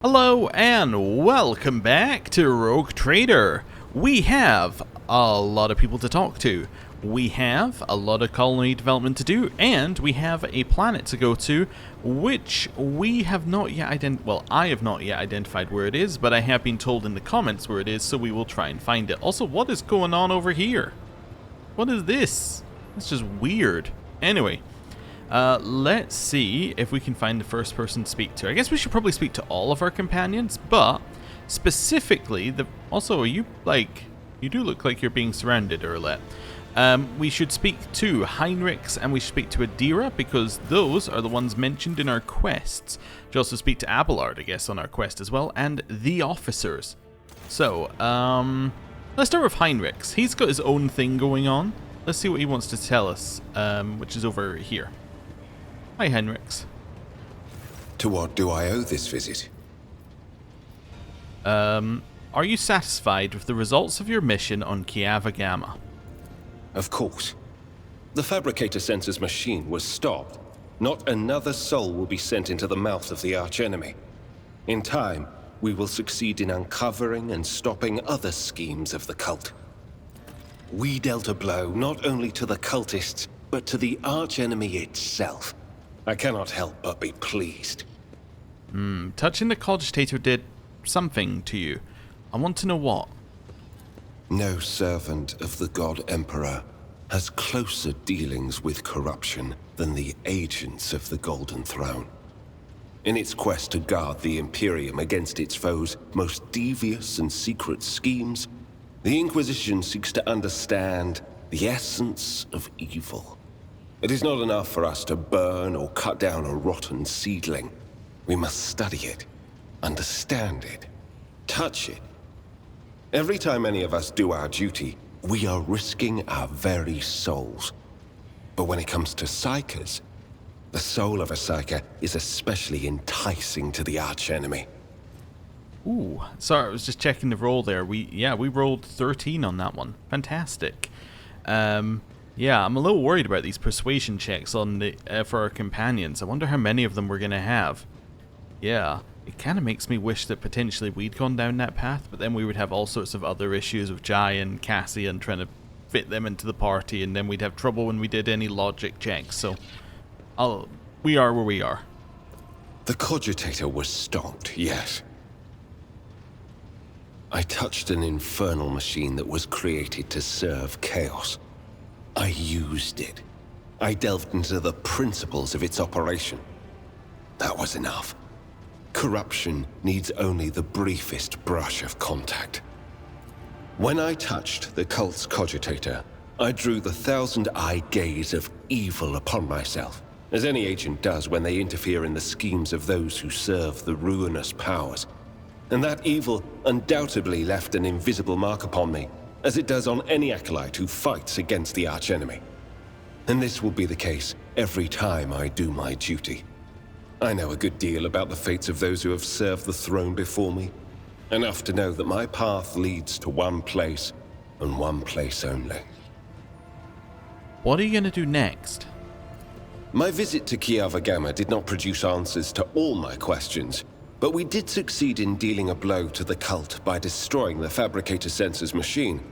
Hello and welcome back to Rogue Trader. We have a lot of people to talk to. We have a lot of colony development to do, and we have a planet to go to, which we have not yet I have not yet identified where it is, but I have been told in the comments where it is, so we will try and find it. Also, what is going on over here? What is this? It's just weird. Anyway. Let's see if we can find the first person to speak to. I guess we should probably speak to all of our companions, but specifically, also, are you, you do look like you're being surrounded, Erlet. We should speak to Heinrichs and we should speak to Adira, because those are the ones mentioned in our quests. We should also speak to Abelard, I guess, on our quest as well, and the officers. So, let's start with Heinrichs. He's got his own thing going on. Let's see what he wants to tell us, which is over here. Hi, Heinrichs. To what do I owe this visit? Are you satisfied with the results of your mission on Kiava Gama? Of course. The fabricator sensor's machine was stopped. Not another soul will be sent into the mouth of the archenemy. In time, we will succeed in uncovering and stopping other schemes of the cult. We dealt a blow not only to the cultists, but to the archenemy itself. I cannot help but be pleased. Touching the cogitator did something to you. I want to know what. No servant of the God Emperor has closer dealings with corruption than the agents of the Golden Throne. In its quest to guard the Imperium against its foes' most devious and secret schemes, the Inquisition seeks to understand the essence of evil. It is not enough for us to burn or cut down a rotten seedling. We must study it, understand it, touch it. Every time any of us do our duty, we are risking our very souls. But when it comes to psychers, the soul of a psyker is especially enticing to the archenemy. Ooh, sorry, I was just checking the roll there. We rolled 13 on that one. Fantastic. Yeah, I'm a little worried about these persuasion checks on the for our companions. I wonder how many of them we're gonna have. Yeah, it kind of makes me wish that potentially we'd gone down that path, but then we would have all sorts of other issues with Jai and Cassian trying to fit them into the party, and then we'd have trouble when we did any logic checks. So, we are where we are. The cogitator was stopped, yes. I touched an infernal machine that was created to serve chaos. I used it. I delved into the principles of its operation. That was enough. Corruption needs only the briefest brush of contact. When I touched the cult's cogitator, I drew the thousand-eye gaze of evil upon myself, as any agent does when they interfere in the schemes of those who serve the ruinous powers. And that evil undoubtedly left an invisible mark upon me, as it does on any acolyte who fights against the archenemy. And this will be the case every time I do my duty. I know a good deal about the fates of those who have served the throne before me. Enough to know that my path leads to one place, and one place only. What are you going to do next? My visit to Kiava Gama did not produce answers to all my questions, but we did succeed in dealing a blow to the cult by destroying the fabricator sensor's machine.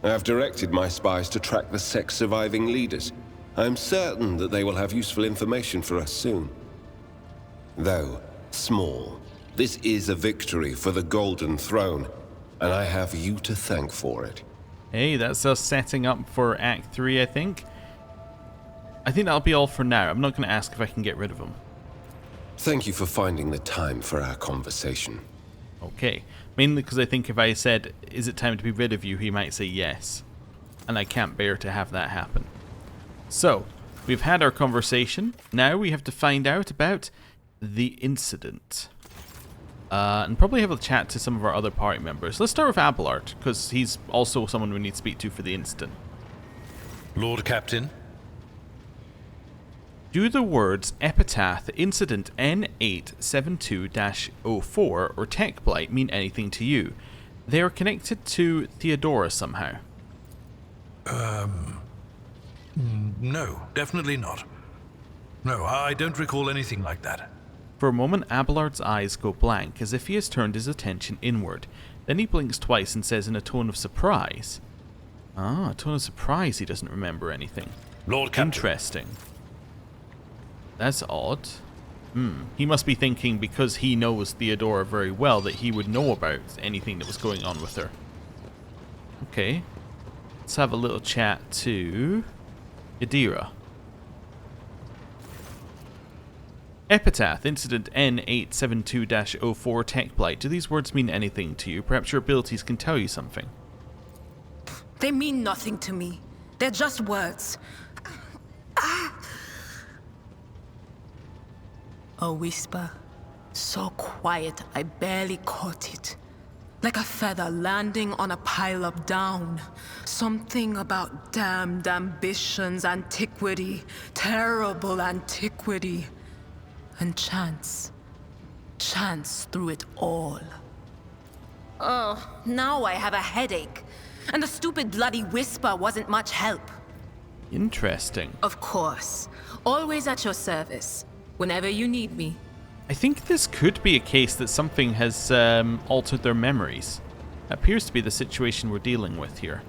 I have directed my spies to track the sect's surviving leaders. I am certain that they will have useful information for us soon. Though small, this is a victory for the Golden Throne, and I have you to thank for it. Hey, that's us setting up for Act 3, I think. I think that'll be all for now. I'm not going to ask if I can get rid of them. Thank you for finding the time for our conversation. Okay. Mainly because I think if I said, is it time to be rid of you, he might say yes. And I can't bear to have that happen. So, we've had our conversation. Now we have to find out about the incident. And probably have a chat to some of our other party members. Let's start with Abelard, because he's also someone we need to speak to for the incident. Lord Captain? Do the words Epitaph Incident N872-04 or Tech Blight mean anything to you? They are connected to Theodora somehow. No, definitely not. No, I don't recall anything like that. For a moment, Abelard's eyes go blank, as if he has turned his attention inward. Then he blinks twice and says in a tone of surprise. Ah, a tone of surprise he doesn't remember anything. Lord Captain. Interesting. That's odd. He must be thinking because he knows Theodora very well that he would know about anything that was going on with her. Okay. Let's have a little chat to Yadira. Epitaph, Incident N872-04, Tech Blight. Do these words mean anything to you? Perhaps your abilities can tell you something. They mean nothing to me. They're just words. A whisper, so quiet I barely caught it. Like a feather landing on a pile of down. Something about damned ambitions, antiquity, terrible antiquity. And chance. Chance through it all. Oh, now I have a headache. And the stupid bloody whisper wasn't much help. Interesting. Of course. Always at your service. Whenever you need me. I think this could be a case that something has altered their memories. That appears to be the situation we're dealing with here.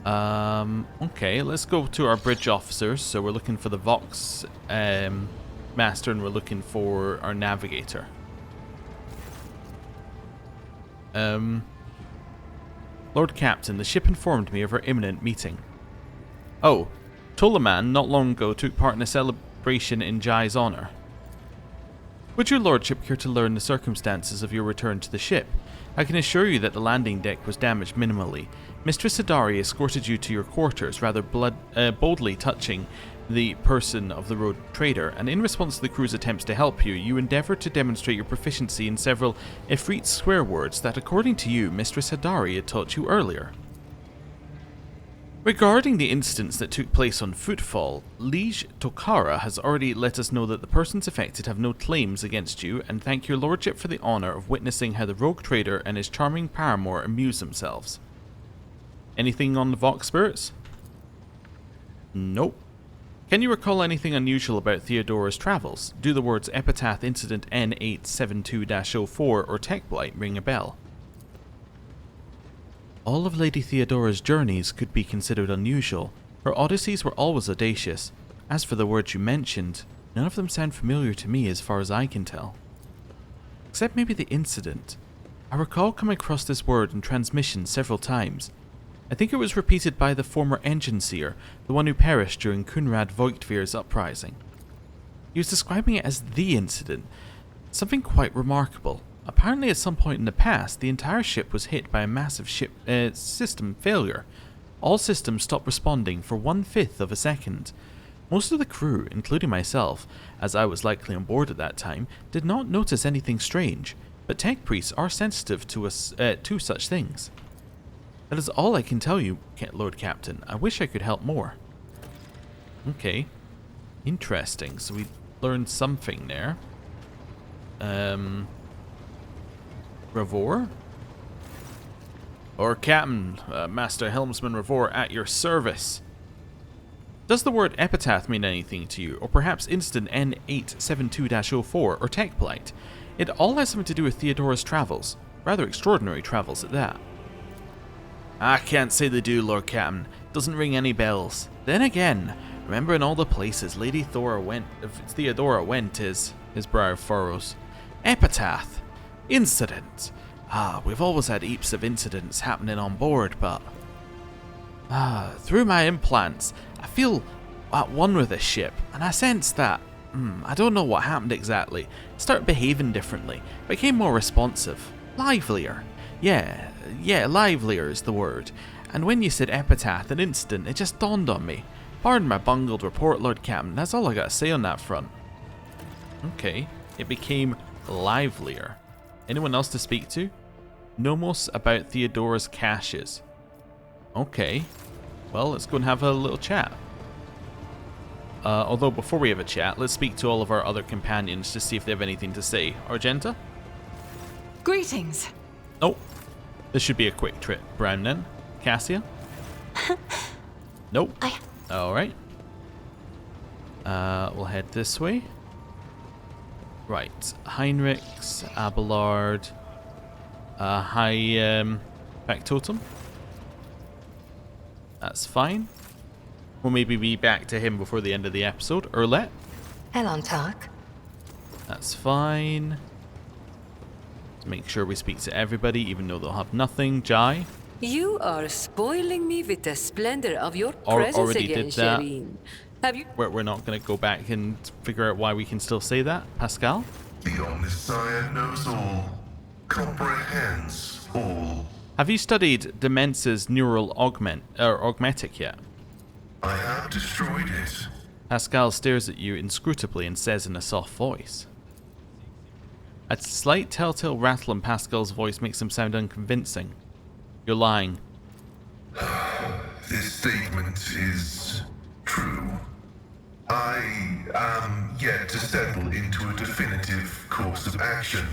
Okay, let's go to our bridge officers. So we're looking for the Vox Master and we're looking for our Navigator. Lord Captain, the ship informed me of our imminent meeting. Oh, Tolaman not long ago took part in a celebration in Jai's honour. Would your lordship care to learn the circumstances of your return to the ship? I can assure you that the landing deck was damaged minimally. Mistress Hadari escorted you to your quarters, rather boldly touching the person of the road trader, and in response to the crew's attempts to help you, you endeavoured to demonstrate your proficiency in several Ifrit swear words that, according to you, Mistress Hadari had taught you earlier. Regarding the incidents that took place on Footfall, Liege Tokara has already let us know that the persons affected have no claims against you, and thank your lordship for the honour of witnessing how the rogue trader and his charming paramour amuse themselves. Anything on the Vox spirits? Nope. Can you recall anything unusual about Theodora's travels? Do the words Epitaph Incident N872-04 or Tech Blight ring a bell? All of Lady Theodora's journeys could be considered unusual. Her odysseys were always audacious. As for the words you mentioned, none of them sound familiar to me as far as I can tell. Except maybe the incident. I recall coming across this word in transmission several times. I think it was repeated by the former engine seer, the one who perished during Kunrad Voigtvir's uprising. He was describing it as the incident, something quite remarkable. Apparently at some point in the past, the entire ship was hit by a massive system failure. All systems stopped responding for 1/5 of a second. Most of the crew, including myself, as I was likely on board at that time, did not notice anything strange, but tech priests are sensitive to such things. That is all I can tell you, Lord Captain. I wish I could help more. Okay. Interesting. So we learned something there. Ravor? Or Captain, Master Helmsman Ravor at your service. Does the word epitaph mean anything to you, or perhaps Incident N872-04 or Tech Blight? It all has something to do with Theodora's travels. Rather extraordinary travels at that. I can't say they do, Lord Captain. Doesn't ring any bells. Then again, remembering all the places Lady Theodora went his brow furrows. Epitaph. Incident. We've always had heaps of incidents happening on board, but... through my implants, I feel at one with this ship, and I sense that... I don't know what happened exactly. I started behaving differently, became more responsive. Livelier. Yeah, livelier is the word. And when you said epitaph and incident, it just dawned on me. Pardon my bungled report, Lord Captain. That's all I gotta say on that front. Okay, it became livelier. Anyone else to speak to? Nomos about Theodora's caches. Okay, well, let's go and have a little chat. Although before we have a chat, let's speak to all of our other companions to see if they have anything to say. Argenta? Greetings. Oh, this should be a quick trip. Brown then? Cassia? Nope. Alright. We'll head this way. Right, Heinrichs, Abelard, high factotum. That's fine. We'll maybe be back to him before the end of the episode. Erlet. Elantak. That's fine. Let's make sure we speak to everybody, even though they'll have nothing. Jai. You are spoiling me with the splendor of your Or- presence already again, did that. Shireen. Have you? We're not going to go back and figure out why we can still say that. Pascal. The Omniscient knows all, comprehends all. Have you studied Demence's neural augmetic yet? I have destroyed it. Pascal stares at you inscrutably and says in a soft voice. A slight telltale rattle in Pascal's voice makes him sound unconvincing. You're lying. This statement is true. I am yet to settle into a definitive course of action.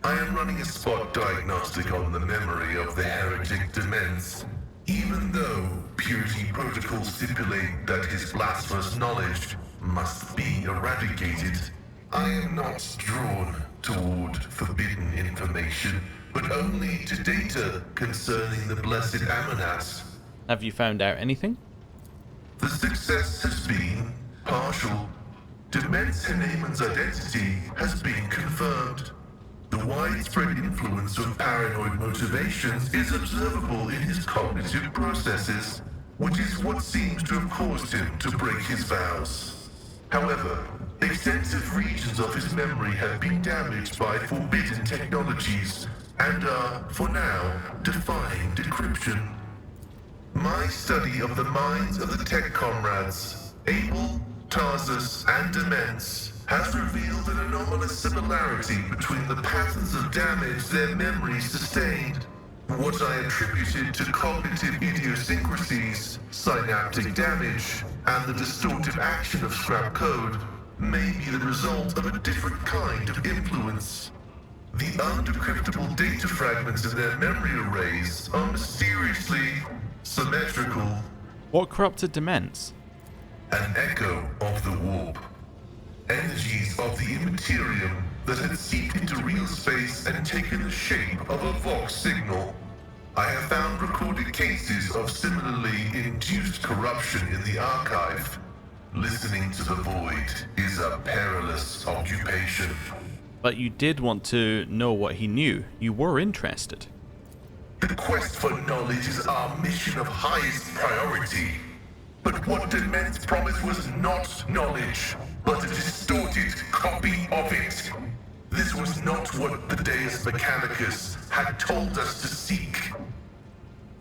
I am running a spot diagnostic on the memory of the heretic Demence. Even though purity protocols stipulate that his blasphemous knowledge must be eradicated, I am not drawn toward forbidden information, but only to data concerning the blessed Amonats. Have you found out anything? The success has been partial. Demence Haneman's identity has been confirmed. The widespread influence of paranoid motivations is observable in his cognitive processes, which is what seems to have caused him to break his vows. However, extensive regions of his memory have been damaged by forbidden technologies and are, for now, defying decryption. My study of the minds of the tech comrades, Abel, Tarsus, and Demence, has revealed an anomalous similarity between the patterns of damage their memories sustained. What I attributed to cognitive idiosyncrasies, synaptic damage, and the distortive action of scrap code may be the result of a different kind of influence. The undecryptable data fragments in their memory arrays are mysteriously symmetrical. What corrupted Demence? An echo of the warp. Energies of the Imperium that had seeped into real space and taken the shape of a Vox signal. I have found recorded cases of similarly induced corruption in the archive. Listening to the void is a perilous occupation. But you did want to know what he knew. You were interested. The quest for knowledge is our mission of highest priority. But what Demence promised was not knowledge, but a distorted copy of it. This was not what the Deus Mechanicus had told us to seek.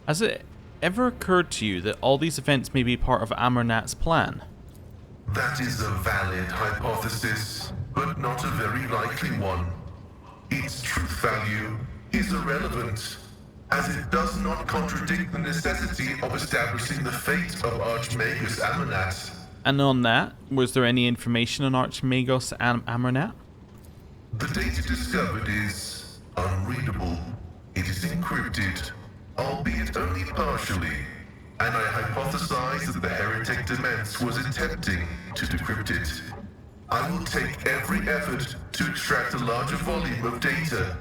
Has it ever occurred to you that all these events may be part of Amarnat's plan? That is a valid hypothesis, but not a very likely one. Its truth value is irrelevant, as it does not contradict the necessity of establishing the fate of Archmagus Amonat. And on that, was there any information on Archmagos Amarnat? The data discovered is unreadable. It is encrypted, albeit only partially, and I hypothesize that the heretic Demence was attempting to decrypt it. I will take every effort to extract a larger volume of data.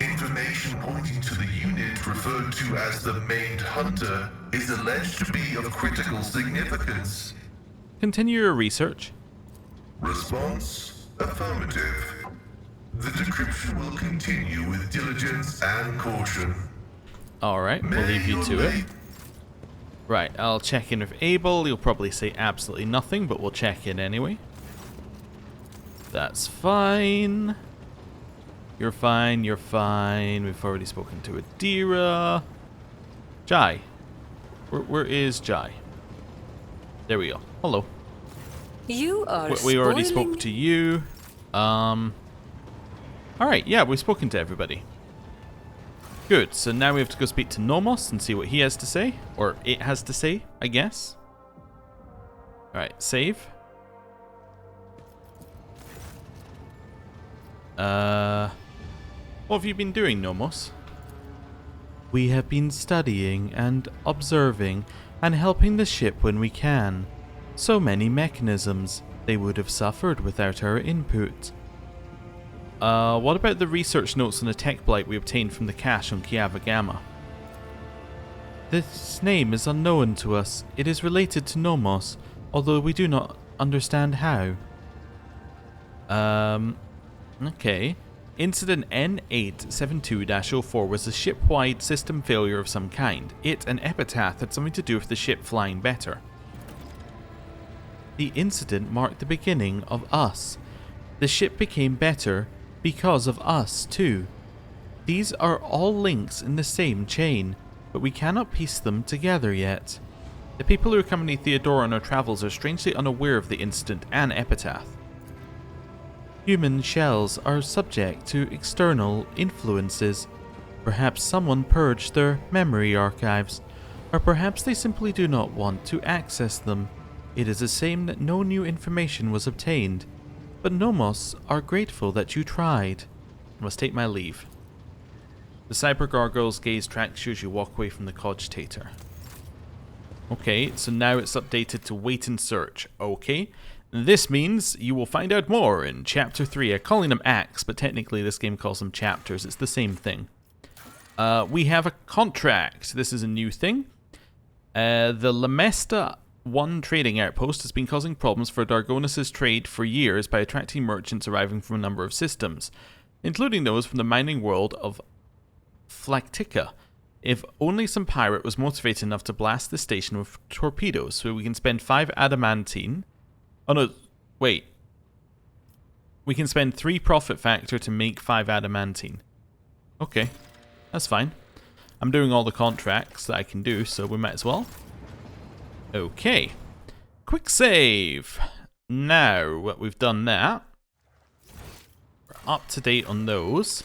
Information pointing to the unit referred to as the Maimed Hunter is alleged to be of critical significance. Continue your research. Response: affirmative. The decryption will continue with diligence and caution. Alright, we'll leave you to it. Right, I'll check in with Abel. He'll probably say absolutely nothing, but we'll check in anyway. That's fine. You're fine, you're fine. We've already spoken to Adira. Jai. Where is Jai? There we go. Hello. You are We already spoiling- spoke to you. Alright, yeah, we've spoken to everybody. Good, so now we have to go speak to Nomos and see what he has to say. Or it has to say, I guess. Alright, save. What have you been doing, Nomos? We have been studying and observing and helping the ship when we can. So many mechanisms, they would have suffered without our input. What about the research notes on the tech blight we obtained from the cache on Kiava Gama? This name is unknown to us. It is related to Nomos, although we do not understand how. Okay. Incident N872-04 was a ship-wide system failure of some kind. It and Epitaph had something to do with the ship flying better. The incident marked the beginning of us. The ship became better because of us, too. These are all links in the same chain, but we cannot piece them together yet. The people who accompany Theodora on her travels are strangely unaware of the incident and Epitaph. Human shells are subject to external influences. Perhaps someone purged their memory archives, or perhaps they simply do not want to access them. It is a shame that no new information was obtained, but Nomos are grateful that you tried. I must take my leave. The Cyber Gargoyle's gaze tracks you as you walk away from the cogitator. Okay, so now it's updated to wait and search. Okay. This means you will find out more in Chapter 3. I'm calling them acts, but technically this game calls them chapters. It's the same thing. We have a contract. This is a new thing. The Lamesta 1 trading outpost has been causing problems for Dargonis' trade for years by attracting merchants arriving from a number of systems, including those from the mining world of Flactica. If only some pirate was motivated enough to blast the station with torpedoes, so we can spend 5 adamantine. Oh no, wait. We can spend 3 profit factor to make 5 adamantine. Okay, that's fine. I'm doing all the contracts that I can do, so we might as well. Okay. Quick save. Now, what we've done that. We're up to date on those.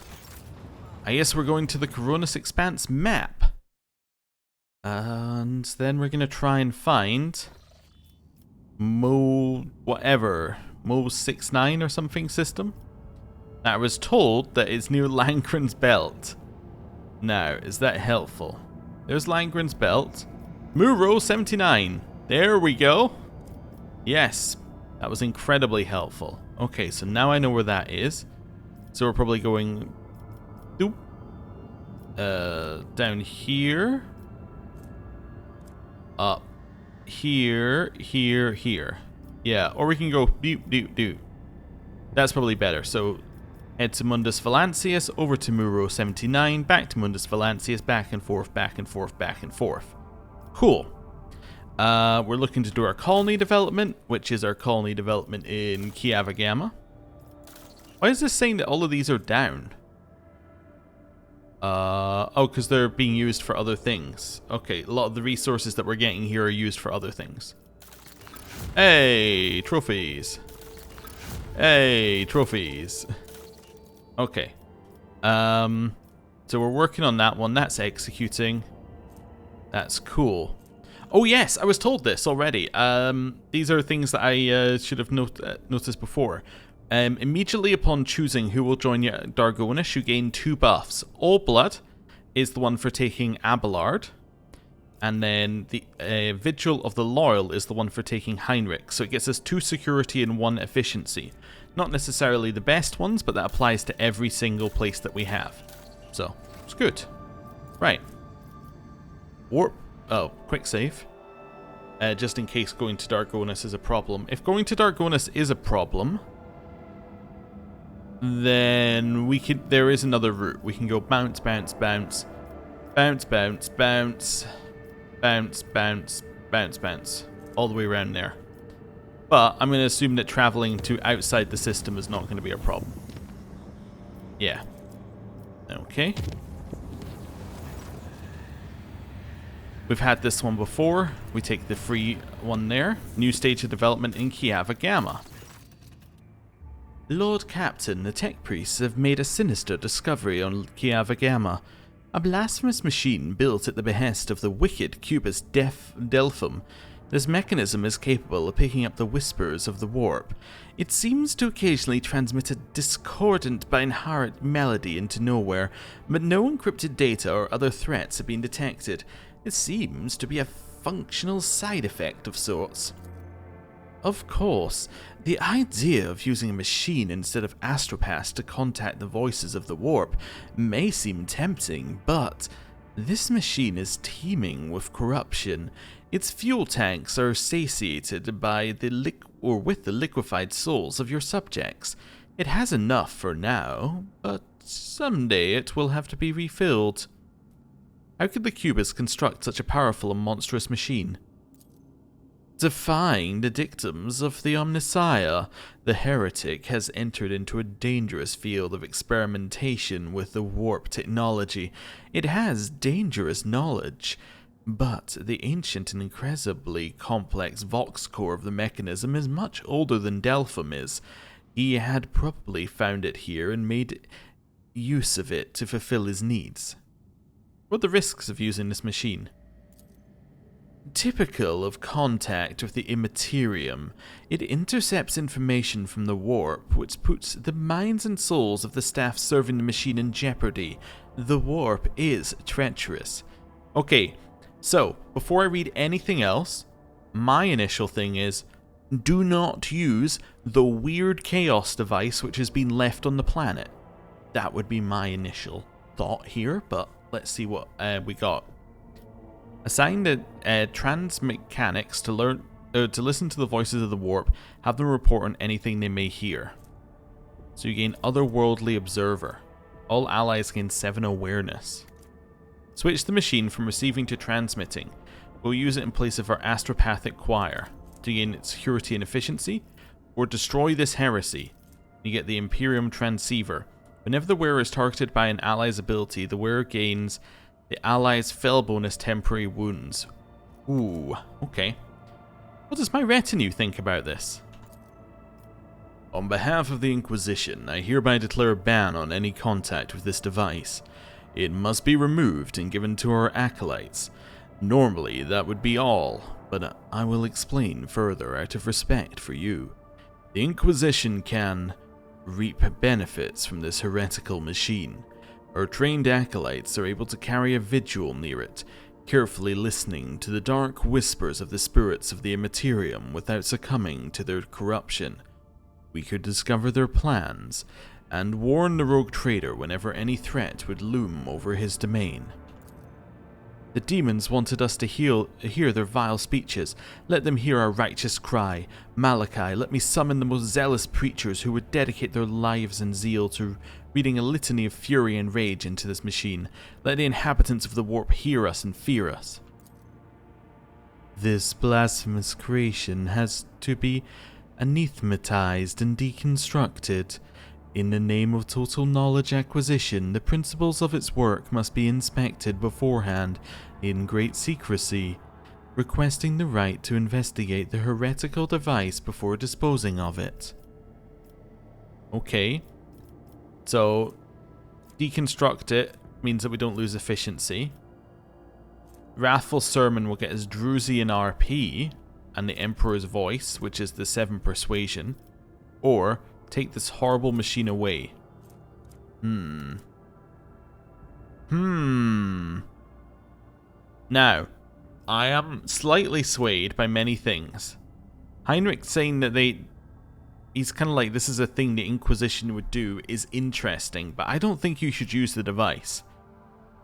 I guess we're going to the Koronus Expanse map. And then we're going to try and find Mo 69 or something system. I was told that it's near Langren's belt. Now, is that helpful? There's Langren's belt. Muro 79. There we go. Yes, that was incredibly helpful. Okay, so now I know where that is. So we're probably going down here. Up here, here, here. Yeah, or we can go doot. That's probably better. So head to Mundus Valancius, over to Muro 79, back to Mundus Valancius, back and forth, back and forth, back and forth. Cool. We're looking to do our colony development, which is our colony development in Kiava Gama. Why is this saying that all of these are down? Oh, because they're being used for other things. Okay, a lot of the resources that we're getting here are used for other things. Hey, trophies. Hey, trophies. Okay. So we're working on that one. That's executing. That's cool. Oh yes, I was told this already. These are things that I should have noticed before. Immediately upon choosing who will join Dargonis, you gain 2 buffs. All Blood is the one for taking Abelard, and then the Vigil of the Loyal is the one for taking Heinrich. So it gets us 2 security and 1 efficiency. Not necessarily the best ones, but that applies to every single place that we have. So, it's good. Right. Warp. Oh, quick save. Just in case going to Dargonis is a problem. If going to Dargonis is a problem, then we could. There is another route. We can go bounce, bounce, bounce, bounce, bounce, bounce, bounce, bounce, bounce, bounce, all the way around there. But I'm going to assume that traveling to outside the system is not going to be a problem. Yeah. Okay. We've had this one before. We take the free one there. New stage of development in Kiava Gama. Lord Captain, the tech priests have made a sinister discovery on Kiava Gama. A blasphemous machine built at the behest of the wicked Cubus Delphum. This mechanism is capable of picking up the whispers of the warp. It seems to occasionally transmit a discordant but inherent melody into nowhere, but no encrypted data or other threats have been detected. It seems to be a functional side effect of sorts. of course, the idea of using a machine instead of astropaths to contact the voices of the warp may seem tempting, but this machine is teeming with corruption. Its fuel tanks are satiated by with the liquefied souls of your subjects. It has enough for now, but someday it will have to be refilled. How could the Cubist construct such a powerful and monstrous machine? Defying the dictums of the Omnissiah, the heretic has entered into a dangerous field of experimentation with the warp technology. It has dangerous knowledge, but the ancient and incredibly complex vox core of the mechanism is much older than Delphim is. He had probably found it here and made use of it to fulfill his needs. What are the risks of using this machine? Typical of contact with the Imperium, it intercepts information from the warp, which puts the minds and souls of the staff serving the machine in jeopardy. The warp is treacherous. Okay, so before I read anything else, my initial thing is, do not use the weird chaos device which has been left on the planet. That would be my initial thought here, but let's see what we got. Assign the trans mechanics to listen to the voices of the warp. Have them report on anything they may hear. So you gain otherworldly observer. All allies gain 7 awareness. Switch the machine from receiving to transmitting. We'll use it in place of our astropathic choir to gain its security and efficiency, or destroy this heresy. You get the Imperium transceiver. Whenever the wearer is targeted by an ally's ability, the wearer gains the ally's fell bonus temporary wounds. Ooh, okay. What does my retinue think about this? On behalf of the Inquisition, I hereby declare a ban on any contact with this device. It must be removed and given to our acolytes. Normally, that would be all, but I will explain further out of respect for you. The Inquisition can reap benefits from this heretical machine. Our trained acolytes are able to carry a vigil near it, carefully listening to the dark whispers of the spirits of the Imperium without succumbing to their corruption. We could discover their plans, and warn the rogue trader whenever any threat would loom over his domain. The demons wanted us to hear their vile speeches. Let them hear our righteous cry. Malachi, let me summon the most zealous preachers who would dedicate their lives and zeal to reading a litany of fury and rage into this machine. Let the inhabitants of the warp hear us and fear us. This blasphemous creation has to be anathematized and deconstructed. In the name of total knowledge acquisition, the principles of its work must be inspected beforehand in great secrecy, requesting the right to investigate the heretical device before disposing of it. Okay. So, deconstruct it means that we don't lose efficiency. Wrathful Sermon will get us Drusian RP and the Emperor's Voice, which is the 7 persuasion. Or take this horrible machine away. Now, I am slightly swayed by many things. Heinrich's saying that he's kind of like, this is a thing the Inquisition would do, is interesting, but I don't think you should use the device.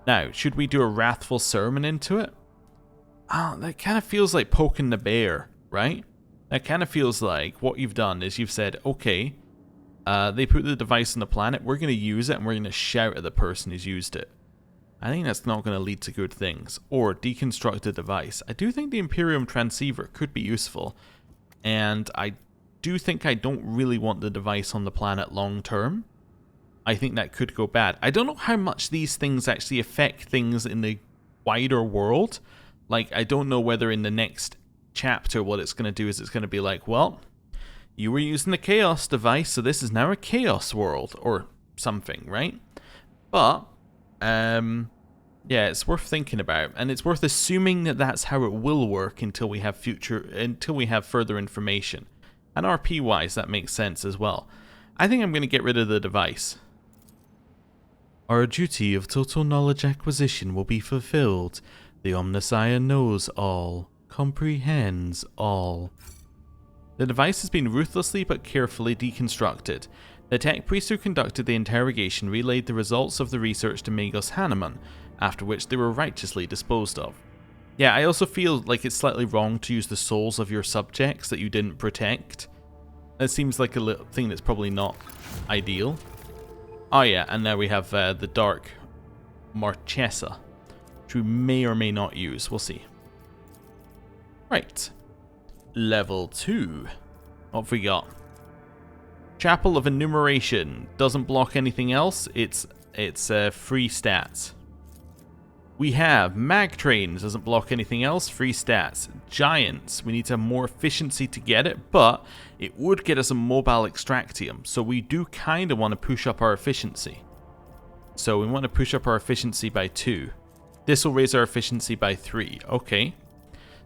Now, should we do a wrathful sermon into it? Oh, that kind of feels like poking the bear, right? That kind of feels like what you've done is you've said, okay, they put the device on the planet, we're going to use it and we're going to shout at the person who's used it. I think that's not going to lead to good things. Or deconstruct the device. I do think the Imperium transceiver could be useful. And I do think I don't really want the device on the planet long term. I think that could go bad. I don't know how much these things actually affect things in the wider world. Like, I don't know whether in the next chapter what it's going to do is it's going to be like, well, you were using the chaos device, so this is now a chaos world, or something, right? But, yeah, it's worth thinking about, and it's worth assuming that that's how it will work until we have further information. And RP-wise, that makes sense as well. I think I'm going to get rid of the device. Our duty of total knowledge acquisition will be fulfilled. The Omnissiah knows all, comprehends all. The device has been ruthlessly but carefully deconstructed. The tech priest who conducted the interrogation relayed the results of the research to Magos Hanuman, after which they were righteously disposed of. Yeah, I also feel like it's slightly wrong to use the souls of your subjects that you didn't protect. That seems like a little thing that's probably not ideal. Oh yeah, and now we have the Dark Marchesa, which we may or may not use. We'll see. Right. Level 2. What have we got? Chapel of Enumeration. Doesn't block anything else. It's free stats. We have Mag Trains. Doesn't block anything else. Free stats. Giants. We need to have more efficiency to get it, but it would get us a mobile extractium. So we do kind of want to push up our efficiency. So we want to push up our efficiency by 2. This will raise our efficiency by 3. Okay.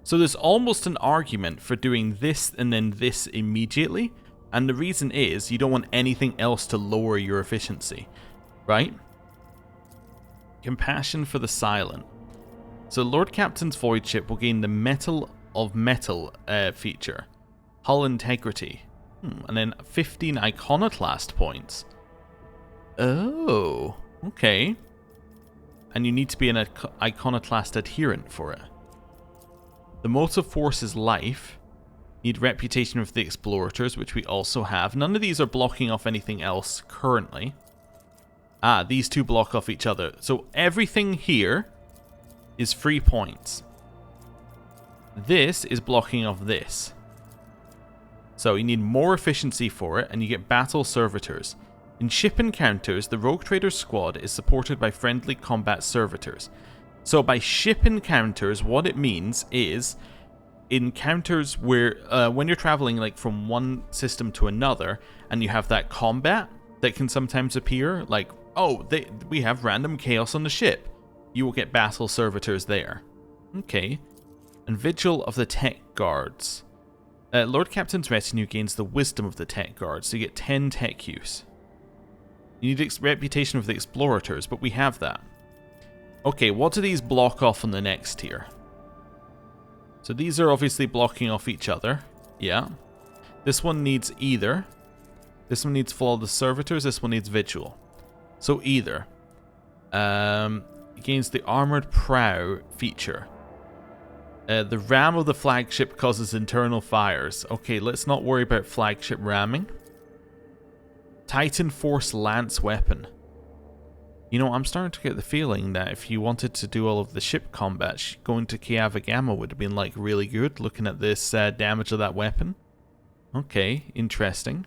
So there's almost an argument for doing this and then this immediately. And the reason is you don't want anything else to lower your efficiency. Right? Compassion for the Silent. So Lord Captain's voidship will gain the Metal of Metal feature. Hull integrity. And then 15 iconoclast points. Oh, okay. And you need to be an iconoclast adherent for it. The motive force is life. Need reputation with the explorators, which we also have. None of these are blocking off anything else currently. Ah, these two block off each other. So everything here is 3 points. This is blocking off this. So you need more efficiency for it, and you get battle servitors. In ship encounters, the Rogue Trader squad is supported by friendly combat servitors. So by ship encounters, what it means is encounters where when you're traveling like from one system to another, and you have that combat that can sometimes appear, like, oh, we have random chaos on the ship. You will get battle servitors there. Okay. And Vigil of the Tech Guards. Lord Captain's retinue gains the wisdom of the Tech Guards, so you get 10 tech use. You need reputation of the explorators, but we have that. Okay, what do these block off on the next tier? So these are obviously blocking off each other. Yeah. This one needs either. This one needs Follow the Servitors. This one needs Vigil. So either. Gains the Armored Prow feature. The ram of the flagship causes internal fires. Okay, let's not worry about flagship ramming. Titan Force Lance Weapon. You know, I'm starting to get the feeling that if you wanted to do all of the ship combat, going to Kiava Gama would have been like really good, looking at this damage of that weapon. Okay, interesting.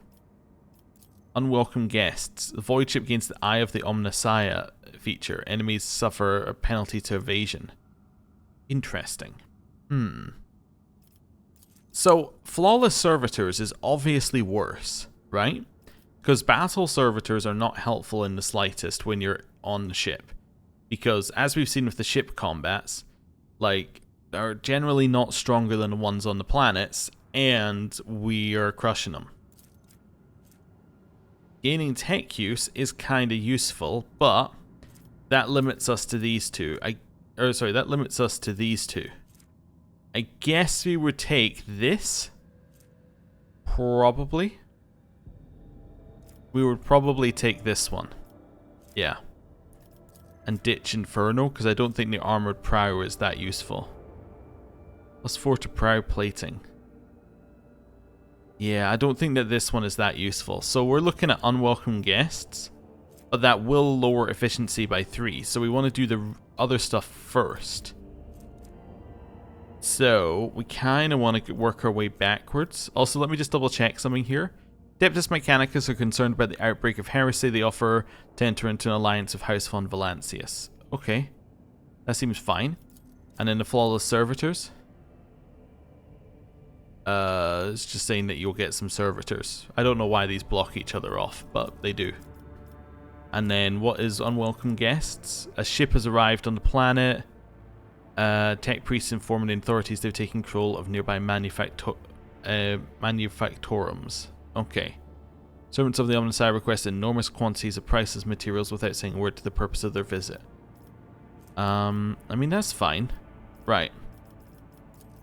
Unwelcome Guests. The void ship gains the Eye of the Omnissiah feature. Enemies suffer a penalty to evasion. Interesting. So, Flawless Servitors is obviously worse, right? Because battle servitors are not helpful in the slightest when you're on the ship. Because, as we've seen with the ship combats, like, are generally not stronger than the ones on the planets, and we are crushing them. Gaining tech use is kind of useful, but that limits us to these two. That limits us to these two. I guess we would take this. Probably. We would probably take this one. Yeah. And ditch Inferno, because I don't think the Armored Prow is that useful. +4 to Prow Plating. Yeah, I don't think that this one is that useful. So we're looking at Unwelcome Guests, but that will lower efficiency by 3. So we want to do the other stuff first. So we kind of want to work our way backwards. Also, let me just double check something here. Adeptus Mechanicus are concerned about the outbreak of heresy. They offer to enter into an alliance of House von Valancius. Okay. That seems fine. And then the Flawless Servitors. It's just saying that you'll get some servitors. I don't know why these block each other off, but they do. And then what is Unwelcome Guests? A ship has arrived on the planet. Tech priests informing the authorities they've taken control of nearby manufactorums. Okay. Servants of the Omnissiah request enormous quantities of priceless materials without saying a word to the purpose of their visit. I mean, that's fine. Right.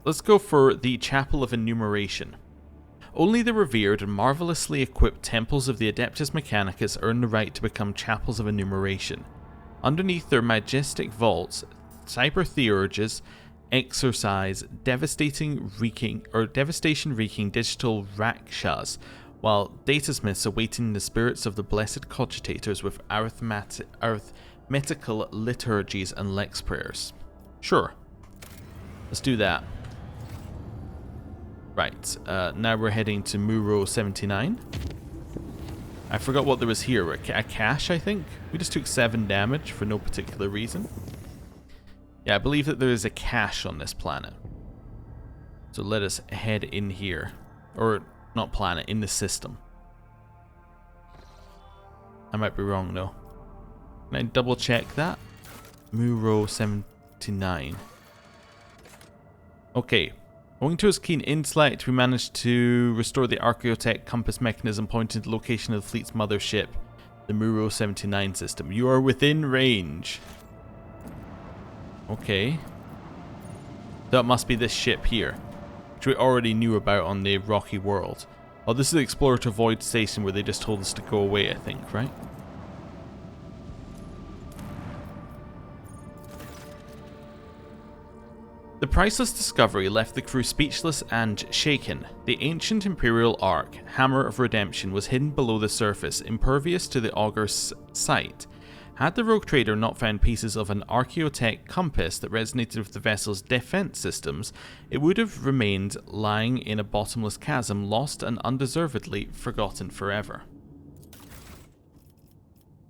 Let's go for the Chapel of Enumeration. Only the revered and marvelously equipped temples of the Adeptus Mechanicus earn the right to become chapels of enumeration. Underneath their majestic vaults, cyber-theurges exercise devastation-wreaking digital rakshas, while datasmiths awaiting the spirits of the blessed cogitators with arithmetical liturgies and lex prayers. Sure. Let's do that. Right, now we're heading to Muro 79. I forgot what there was here. A cache, I think? We just took 7 damage for no particular reason. Yeah, I believe that there is a cache on this planet. So let us head in here. Or, not planet, in the system. I might be wrong, though. Can I double check that? Muro 79. Okay. Owing to his keen intellect, we managed to restore the Archaeotech compass mechanism pointing to the location of the fleet's mothership, the Muro 79 system. You are within range. Okay. That must be this ship here, which we already knew about on the rocky world. Oh, this is the Explorer to Void station where they just told us to go away, I think, right? The priceless discovery left the crew speechless and shaken. The ancient Imperial Ark, Hammer of Redemption, was hidden below the surface, impervious to the Augur's sight. Had the rogue trader not found pieces of an Archaeotech compass that resonated with the vessel's defense systems, it would have remained lying in a bottomless chasm, lost and undeservedly forgotten forever.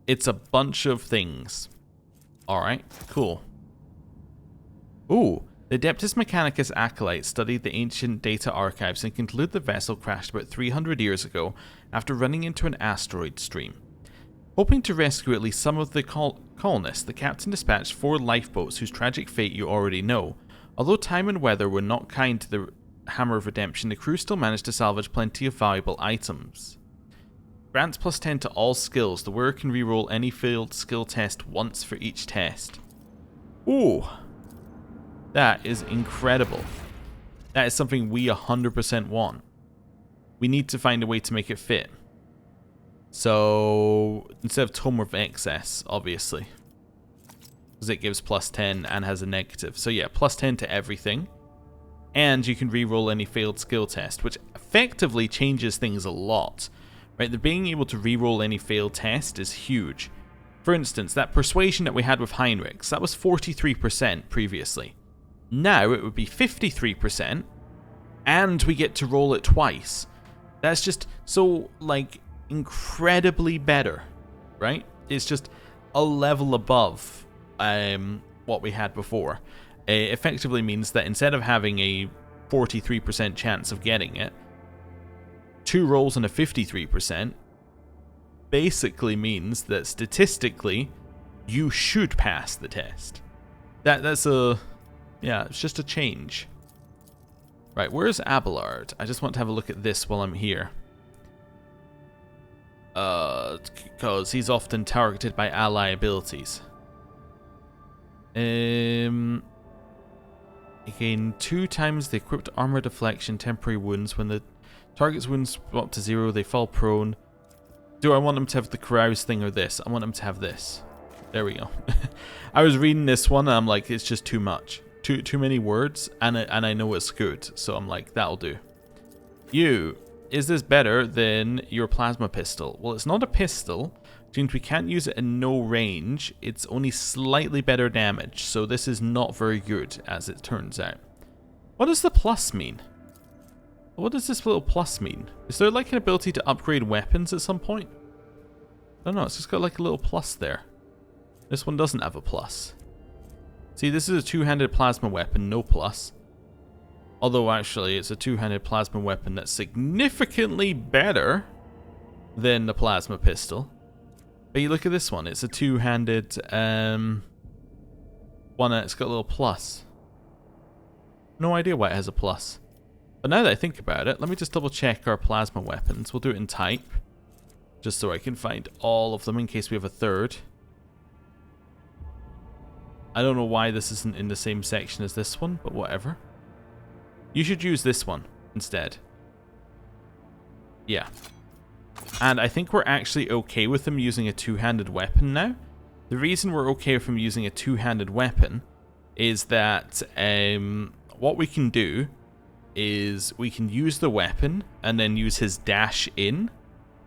It's a bunch of things. Alright, cool. Ooh. The Adeptus Mechanicus acolytes studied the ancient data archives and conclude the vessel crashed about 300 years ago after running into an asteroid stream. Hoping to rescue at least some of the colonists, the captain dispatched 4 lifeboats whose tragic fate you already know. Although time and weather were not kind to the Hammer of Redemption, the crew still managed to salvage plenty of valuable items. Grants +10 to all skills. The wearer can reroll any failed skill test once for each test. Ooh. That is incredible. That is something we 100% want. We need to find a way to make it fit. So, instead of Tome of Excess, obviously. Because it gives +10 and has a negative. So yeah, +10 to everything. And you can reroll any failed skill test, which effectively changes things a lot. Right, the being able to reroll any failed test is huge. For instance, that persuasion that we had with Heinrichs, that was 43% previously. Now it would be 53%, and we get to roll it twice. That's just so, like, incredibly better, right? It's just a level above what we had before. It effectively means that instead of having a 43% chance of getting it, 2 rolls and a 53% basically means that statistically you should pass the test. That's a... yeah, it's just a change. Right, where's Abelard? I just want to have a look at this while I'm here. Because he's often targeted by ally abilities. Again, 2 times the equipped armor deflection, temporary wounds. When the target's wounds go up to 0, they fall prone. Do I want him to have the carouse thing or this? I want him to have this. There we go. I was reading this one and I'm like, it's just too much. Too many words, and I know it's good, so I'm like, that'll do. Is this better than your plasma pistol? Well, it's not a pistol, which means we can't use it in no range. It's only slightly better damage, so this is not very good, as it turns out. What does the plus mean? What does this little plus mean? Is there like an ability to upgrade weapons at some point? I don't know, it's just got like a little plus there. This one doesn't have a plus. See, this is a 2-handed plasma weapon, no plus. Although, actually, it's a 2-handed plasma weapon that's significantly better than the plasma pistol. But you look at this one, it's a 2-handed one that's got a little plus. No idea why it has a plus. But now that I think about it, let me just double check our plasma weapons. We'll do it in type, just so I can find all of them in case we have a third. I don't know why this isn't in the same section as this one, but whatever. You should use this one instead. Yeah. And I think we're actually okay with him using a two-handed weapon now. The reason we're okay with him using a two-handed weapon is that what we can do is we can use the weapon and then use his dash in,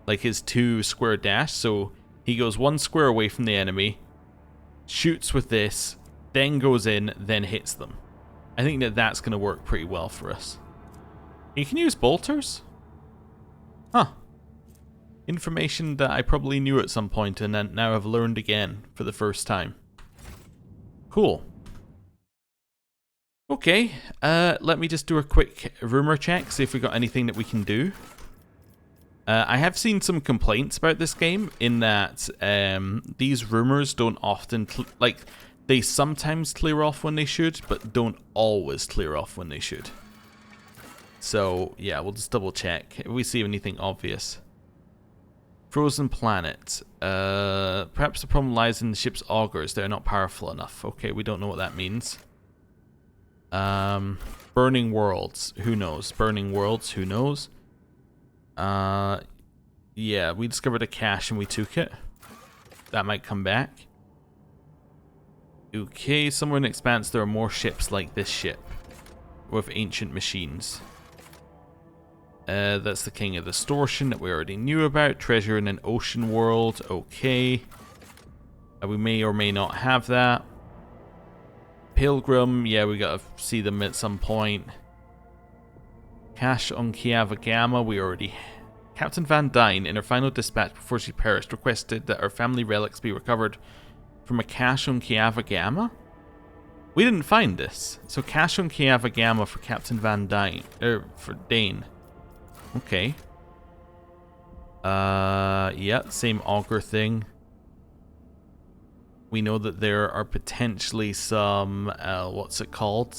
like his 2 square dash. So he goes 1 square away from the enemy, shoots with this, then goes in, then hits them. I think that that's going to work pretty well for us. You can use bolters? Huh. Information that I probably knew at some point and then now have learned again for the first time. Cool. Okay, let me just do a quick rumor check, see if we got anything that we can do. I have seen some complaints about this game in that these rumors don't often, they sometimes clear off when they should, but don't always clear off when they should. So, yeah, we'll just double check if we see anything obvious. Frozen planet. Perhaps the problem lies in the ship's augers. They're not powerful enough. Okay, we don't know what that means. Burning worlds. Who knows? Burning worlds. Who knows? Yeah, we discovered a cache and we took it. That might come back. Okay, somewhere in Expanse there are more ships like this ship with ancient machines. That's the King of Distortion that we already knew about. Treasure in an ocean world. Okay. We may or may not have that. Pilgrim. Yeah, we gotta see them at some point. Cache on Kiava Gama. We already... Captain Van Dyne, in her final dispatch before she perished, requested that her family relics be recovered from a cache on Kiava Gama? We didn't find this. So cache on Kiava Gama for Captain Van Dyne. For Dane. Okay. Yeah, same auger thing. We know that there are potentially some, what's it called?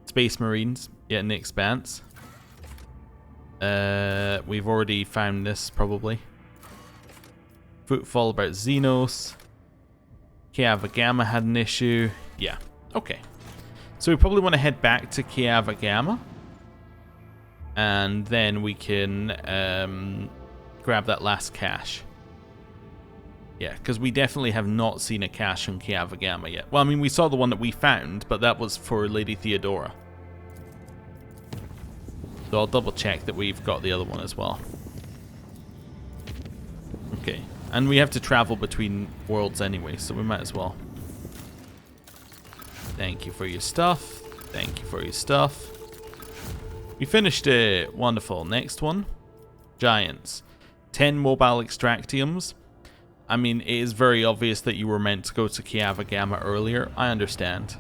Space Marines, yeah, in the Expanse. We've already found this, probably. Footfall about Xenos. Kiava Gama had an issue. Yeah, okay. So we probably want to head back to Kiava Gama. And then we can grab that last cache. Yeah, because we definitely have not seen a cache on Kiava Gama yet. Well, I mean, we saw the one that we found, but that was for Lady Theodora. So I'll double check that we've got the other one as well. Okay, and we have to travel between worlds anyway, so we might as well. Thank you for your stuff. Thank you for your stuff. We finished it. Wonderful. Next one. Giants. 10 mobile extractiums. I mean, it is very obvious that you were meant to go to Kiava Gama earlier. I understand.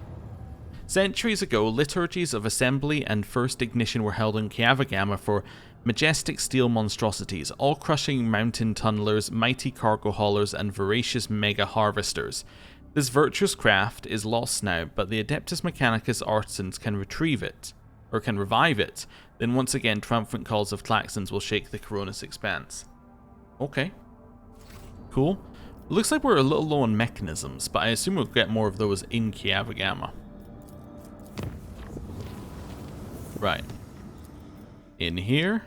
Centuries ago, liturgies of assembly and first ignition were held in Kiava Gama for majestic steel monstrosities, all-crushing mountain tunnelers, mighty cargo haulers, and voracious mega harvesters. This virtuous craft is lost now, but the Adeptus Mechanicus artisans can retrieve it. Or can revive it, then once again triumphant calls of klaxons will shake the Koronus Expanse. Okay. Cool. It looks like we're a little low on mechanisms, but I assume we'll get more of those in Kiava Gama. Right. In here.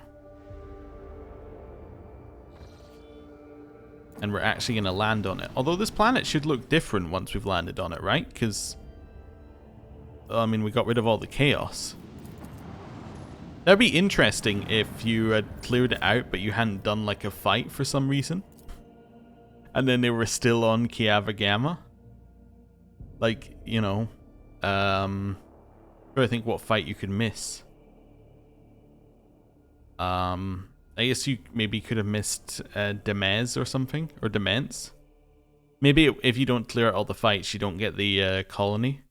And we're actually going to land on it. Although this planet should look different once we've landed on it, right? Because, I mean, we got rid of all the chaos. That'd be interesting if you had cleared it out, but you hadn't done like a fight for some reason. And then they were still on Kiava Gama. Like, you know, trying to think what fight you could miss. I guess you maybe could have missed Demez or something, or Demence. Maybe if you don't clear out all the fights, you don't get the colony.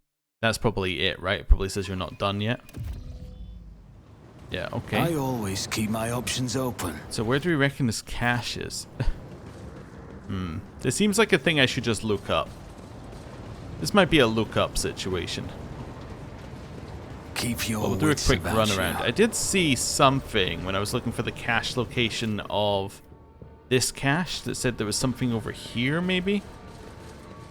That's probably it, right? It probably says you're not done yet. Yeah, okay. I always keep my options open. So where do we reckon this cache is? This seems like a thing I should just look up. This might be a look-up situation. Keep your We'll do a quick run you. around. I did see something when I was looking for the cache location of this cache that said there was something over here, maybe?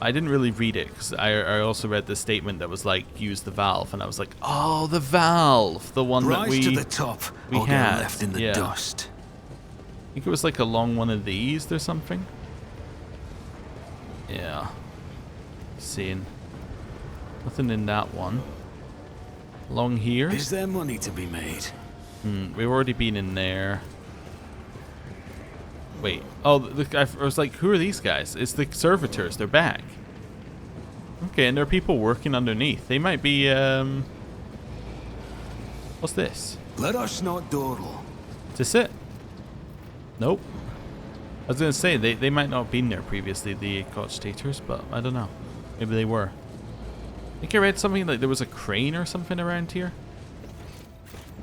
I didn't really read it because I also read the statement that was like, use the valve, and I was like, oh, the valve, the one that Rise to the top, we or had. get left in the Yeah. dust. I think it was like along one of these or something. Yeah. Seeing nothing in that one. Along here. Is there money to be made? We've already been in there. Wait. Oh, I was like, who are these guys? It's the servitors. They're back. Okay, and there are people working underneath. They might be, what's this? Let us not dawdle. Is this it? Nope. I was going to say, they might not have been there previously, the cogitators, but I don't know. Maybe they were. I think I read something like there was a crane or something around here.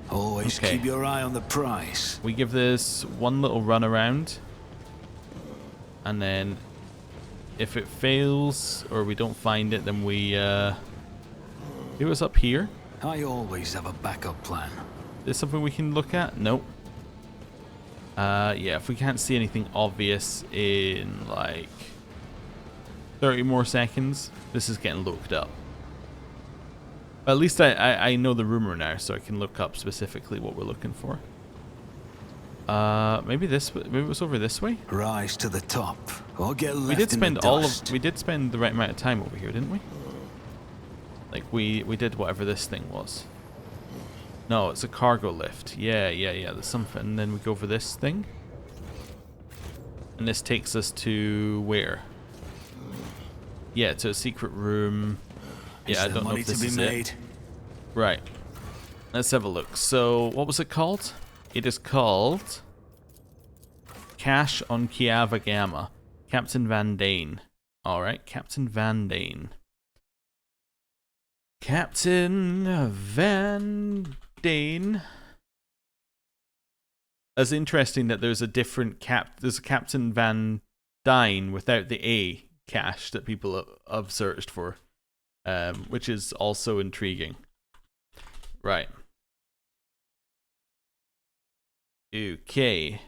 Always Okay. keep your eye on the prize. We give this one little run around. And then if it fails or we don't find it, then we it was up here. I always have a backup plan. Is something we can look at? Nope. Yeah, if we can't see anything obvious in like 30 more seconds, this is getting looked up. But at least I know the rumor now, so I can look up specifically what we're looking for. Maybe it was over this way. Rise to the top, or get left We did spend in the dust. we did spend the right amount of time over here, didn't we? Like we did whatever this thing was. No, it's a cargo lift. Yeah. There's something. And then we go over this thing. And this takes us to where? Yeah, to a secret room. Yeah, I don't know if this is it. Right. Let's have a look. So, what was it called? It is called Cache on Kiava Gama. Captain Van Dane. Alright, Captain Van Dane. Captain Van Dane. It's interesting that there's a different there's a Captain Van Dyne without the A cache that people have searched for. Which is also intriguing. Right. Okay.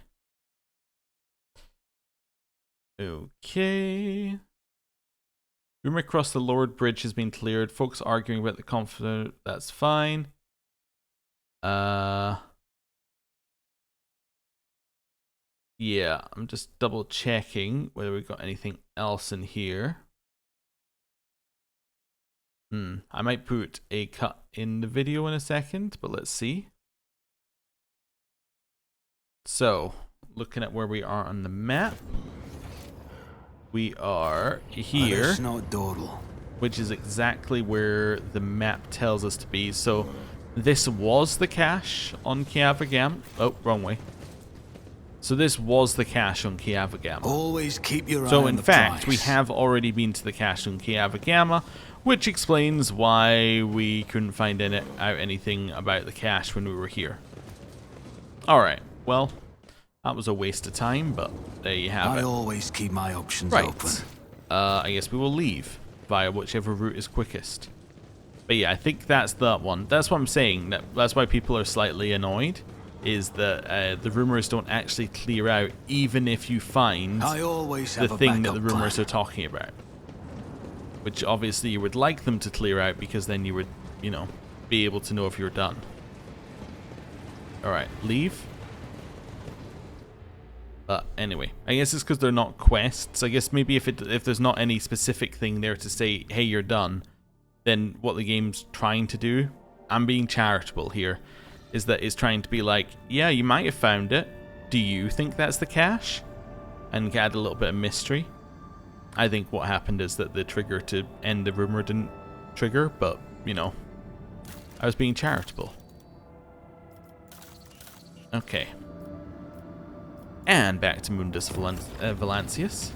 Room across the lowered bridge has been cleared. Folks arguing about the confident. That's fine. Yeah, I'm just double checking whether we've got anything else in here. I might put a cut in the video in a second, but let's see. So, looking at where we are on the map, we are here, which is exactly where the map tells us to be. So, this was the cache on Kiava Gama. Oh, wrong way. So this was the cache on Kiava Gama. Always keep your eye so on in the fact, prize. we have already been to the cache on Kiava Gama, which explains why we couldn't find out anything about the cache when we were here. Alright, well, that was a waste of time, but there you have it. I always keep my options Right. open. I guess we will leave via whichever route is quickest. But yeah, I think that's that one. That's what I'm saying. That's why people are slightly annoyed, is that the rumors don't actually clear out even if you find I always the have a thing that the backup rumors plan. are talking about. Which obviously you would like them to clear out, because then you would, you know, be able to know if you're done. Alright, leave. But anyway, I guess it's because they're not quests. I guess maybe if there's not any specific thing there to say, hey, you're done, then what the game's trying to do, I'm being charitable here, is that it's trying to be like, yeah, you might have found it. Do you think that's the cache? And add a little bit of mystery. I think what happened is that the trigger to end the rumor didn't trigger, but, you know, I was being charitable. Okay. And back to Mundus Valancius.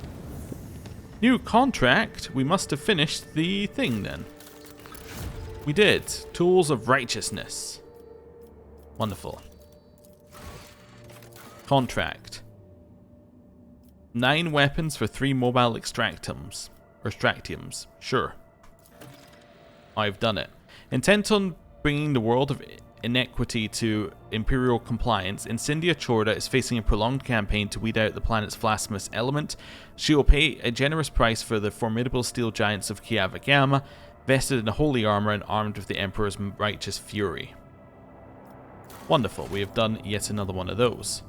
New contract. We must have finished the thing then. We did. Tools of Righteousness. Wonderful. Contract. 9 weapons for 3 mobile extractiums. Or extractiums. Sure. I've done it. Intent on bringing the world of inequity to Imperial compliance, Incendia Chorda is facing a prolonged campaign to weed out the planet's blasphemous element. She will pay a generous price for the formidable steel giants of Kiava Gama, vested in holy armor and armed with the Emperor's righteous fury. Wonderful, we have done yet another one of those.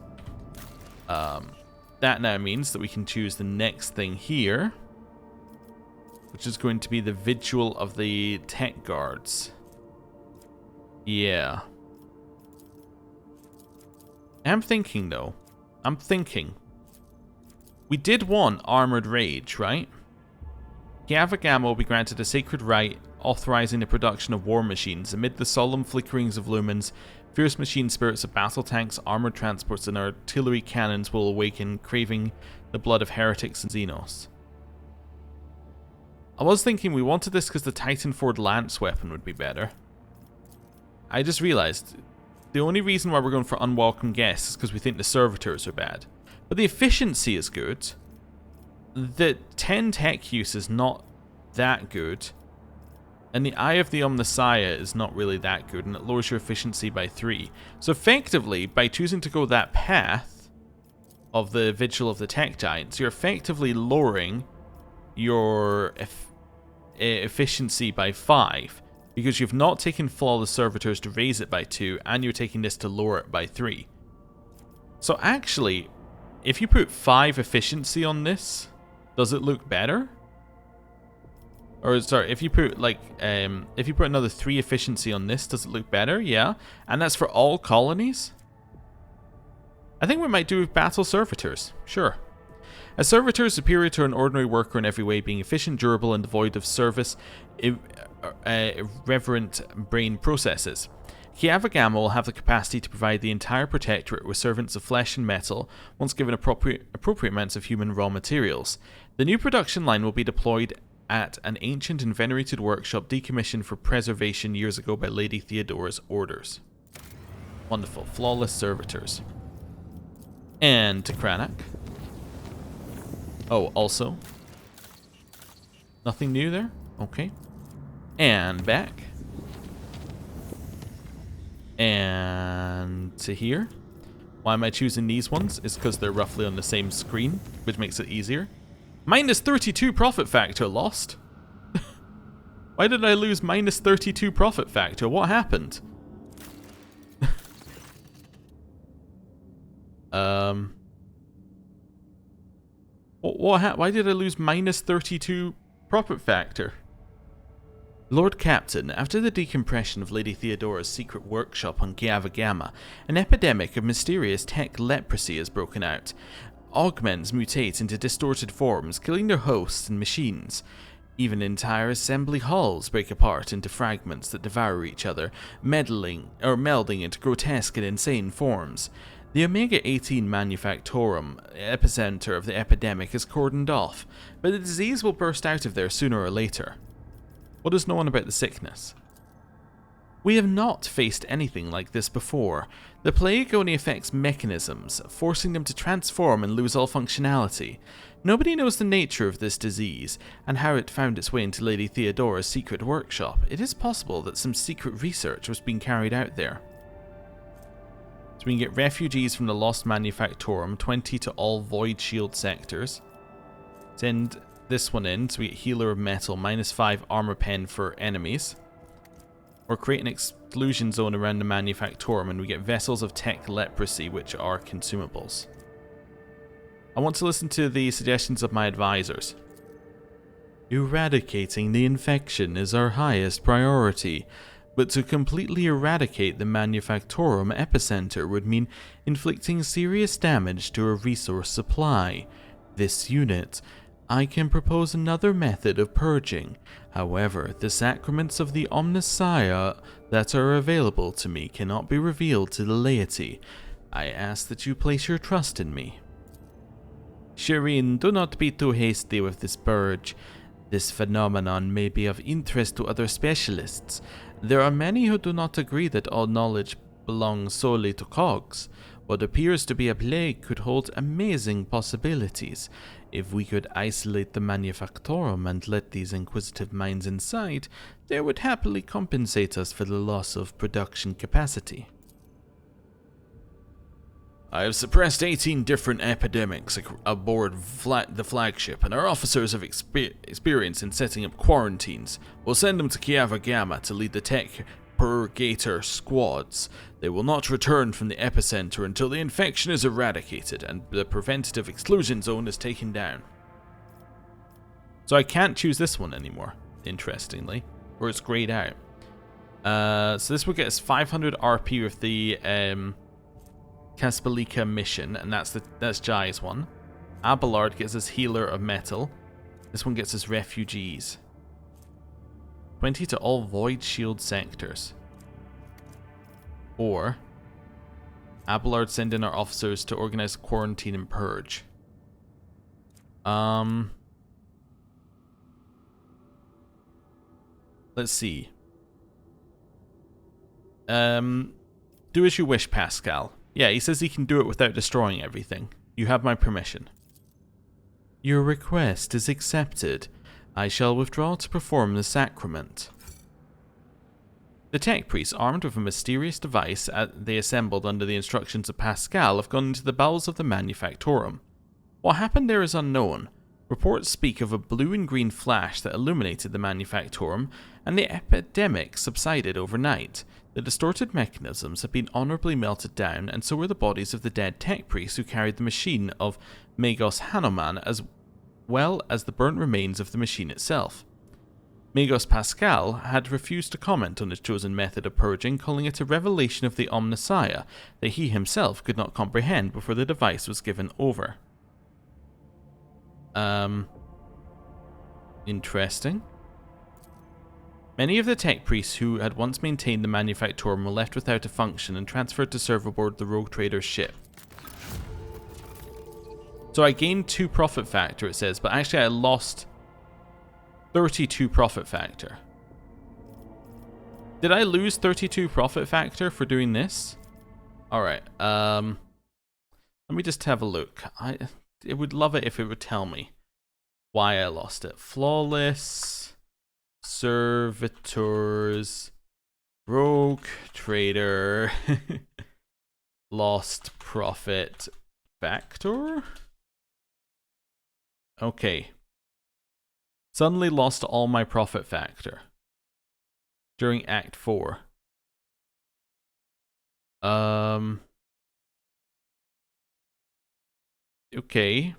That now means that we can choose the next thing here, which is going to be the Vigil of the Tech Guards. Yeah. I'm thinking, though. We did want Armored Rage, right? Kiava Gama will be granted a sacred right authorizing the production of war machines. Amid the solemn flickerings of lumens, fierce machine spirits of battle tanks, armored transports, and artillery cannons will awaken, craving the blood of heretics and Xenos. I was thinking we wanted this because the Titanford Lance weapon would be better. I just realized the only reason why we're going for unwelcome guests is because we think the servitors are bad. But the efficiency is good. The 10 tech use is not that good. And the Eye of the Omnissiah is not really that good, and it lowers your efficiency by 3. So effectively, by choosing to go that path of the Vigil of the Tech Giants, you're effectively lowering your efficiency by 5. Because you've not taken Flawless Servitors to raise it by 2, and you're taking this to lower it by 3. So actually, if you put 5 efficiency on this, does it look better? Or sorry, if you put another 3 efficiency on this, does it look better? Yeah. And that's for all colonies? I think we might do Battle Servitors. Sure. A servitor is superior to an ordinary worker in every way, being efficient, durable, and devoid of service, irreverent brain processes. Kiava Gama will have the capacity to provide the entire Protectorate with servants of flesh and metal, once given appropriate amounts of human raw materials. The new production line will be deployed at an ancient and venerated workshop decommissioned for preservation years ago by Lady Theodora's orders. Wonderful. Flawless Servitors. And to Cranach. Oh, also. Nothing new there? Okay. And back. And to here. Why am I choosing these ones? It's because they're roughly on the same screen, which makes it easier. Minus 32 profit factor lost. Why did I lose minus 32 profit factor? What happened? Why did I lose minus 32 profit factor? Lord Captain, after the decompression of Lady Theodora's secret workshop on Kiava Gama, an epidemic of mysterious tech leprosy has broken out. Augments mutate into distorted forms, killing their hosts and machines. Even entire assembly halls break apart into fragments that devour each other, melding into grotesque and insane forms. The Omega-18 Manufactorum, epicenter of the epidemic, is cordoned off, but the disease will burst out of there sooner or later. What is known about the sickness? We have not faced anything like this before. The plague only affects mechanisms, forcing them to transform and lose all functionality. Nobody knows the nature of this disease, and how it found its way into Lady Theodora's secret workshop. It is possible that some secret research was being carried out there. So we can get refugees from the Lost Manufactorum, 20 to all Void Shield sectors. Send this one in, so we get Healer of Metal, -5 armor pen for enemies. Or create an exclusion zone around the Manufactorum, and we get Vessels of Tech Leprosy, which are consumables. I want to listen to the suggestions of my advisors. Eradicating the infection is our highest priority. But to completely eradicate the Manufactorum epicenter would mean inflicting serious damage to a resource supply. This unit, I can propose another method of purging. However, the sacraments of the Omnissiah that are available to me cannot be revealed to the laity. I ask that you place your trust in me. Shireen, do not be too hasty with this purge. This phenomenon may be of interest to other specialists. There are many who do not agree that all knowledge belongs solely to cogs. What appears to be a plague could hold amazing possibilities. If we could isolate the manufactorum and let these inquisitive minds inside, they would happily compensate us for the loss of production capacity. I have suppressed 18 different epidemics aboard the flagship, and our officers have experience in setting up quarantines. We'll send them to Kiava Gama to lead the tech purgator squads. They will not return from the epicenter until the infection is eradicated and the preventative exclusion zone is taken down. So I can't choose this one anymore, interestingly, or it's grayed out. So this will get us 500 RP with the Kaspalika mission, and that's Jai's one. Abelard gets us Healer of Metal. This one gets us Refugees. 20 to all Void Shield sectors. Or Abelard send in our officers to organize quarantine and purge. Let's see. Do as you wish, Pascal. Yeah, he says he can do it without destroying everything. You have my permission. Your request is accepted. I shall withdraw to perform the sacrament. The tech priests, armed with a mysterious device they assembled under the instructions of Pascal, have gone into the bowels of the Manufactorum. What happened there is unknown. Reports speak of a blue and green flash that illuminated the Manufactorum, and the epidemic subsided overnight. The distorted mechanisms have been honorably melted down, and so were the bodies of the dead tech priests who carried the machine of Magos Hanuman, as well as the burnt remains of the machine itself. Magos Pascal had refused to comment on his chosen method of purging, calling it a revelation of the Omnissiah that he himself could not comprehend before the device was given over. Interesting. Many of the tech priests who had once maintained the Manufactorum were left without a function and transferred to serve aboard the rogue trader's ship. So I gained 2 profit factor, it says, but actually I lost 32 profit factor. Did I lose 32 profit factor for doing this? Alright, let me just have a look. I would love it if it would tell me why I lost it. Flawless, servitors, rogue trader, lost profit factor? Okay. Suddenly lost all my profit factor during Act 4. Okay.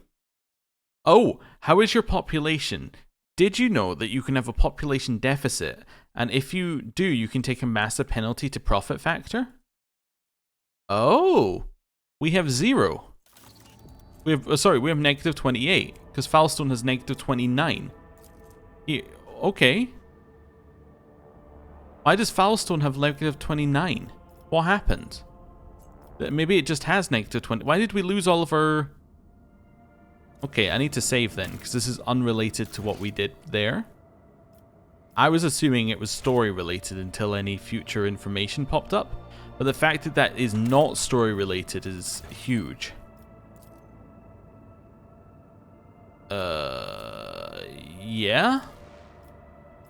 Oh, how is your population? Did you know that you can have a population deficit, and if you do, you can take a massive penalty to profit factor? Oh, we have 0. We have, we have negative 28, because Falstone has negative 29. Okay. Why does Falstone have negative 29? What happened? Maybe it just has negative 20. Why did we lose all of our... Okay, I need to save then, because this is unrelated to what we did there. I was assuming it was story related until any future information popped up, but the fact that that is not story related is huge. Yeah?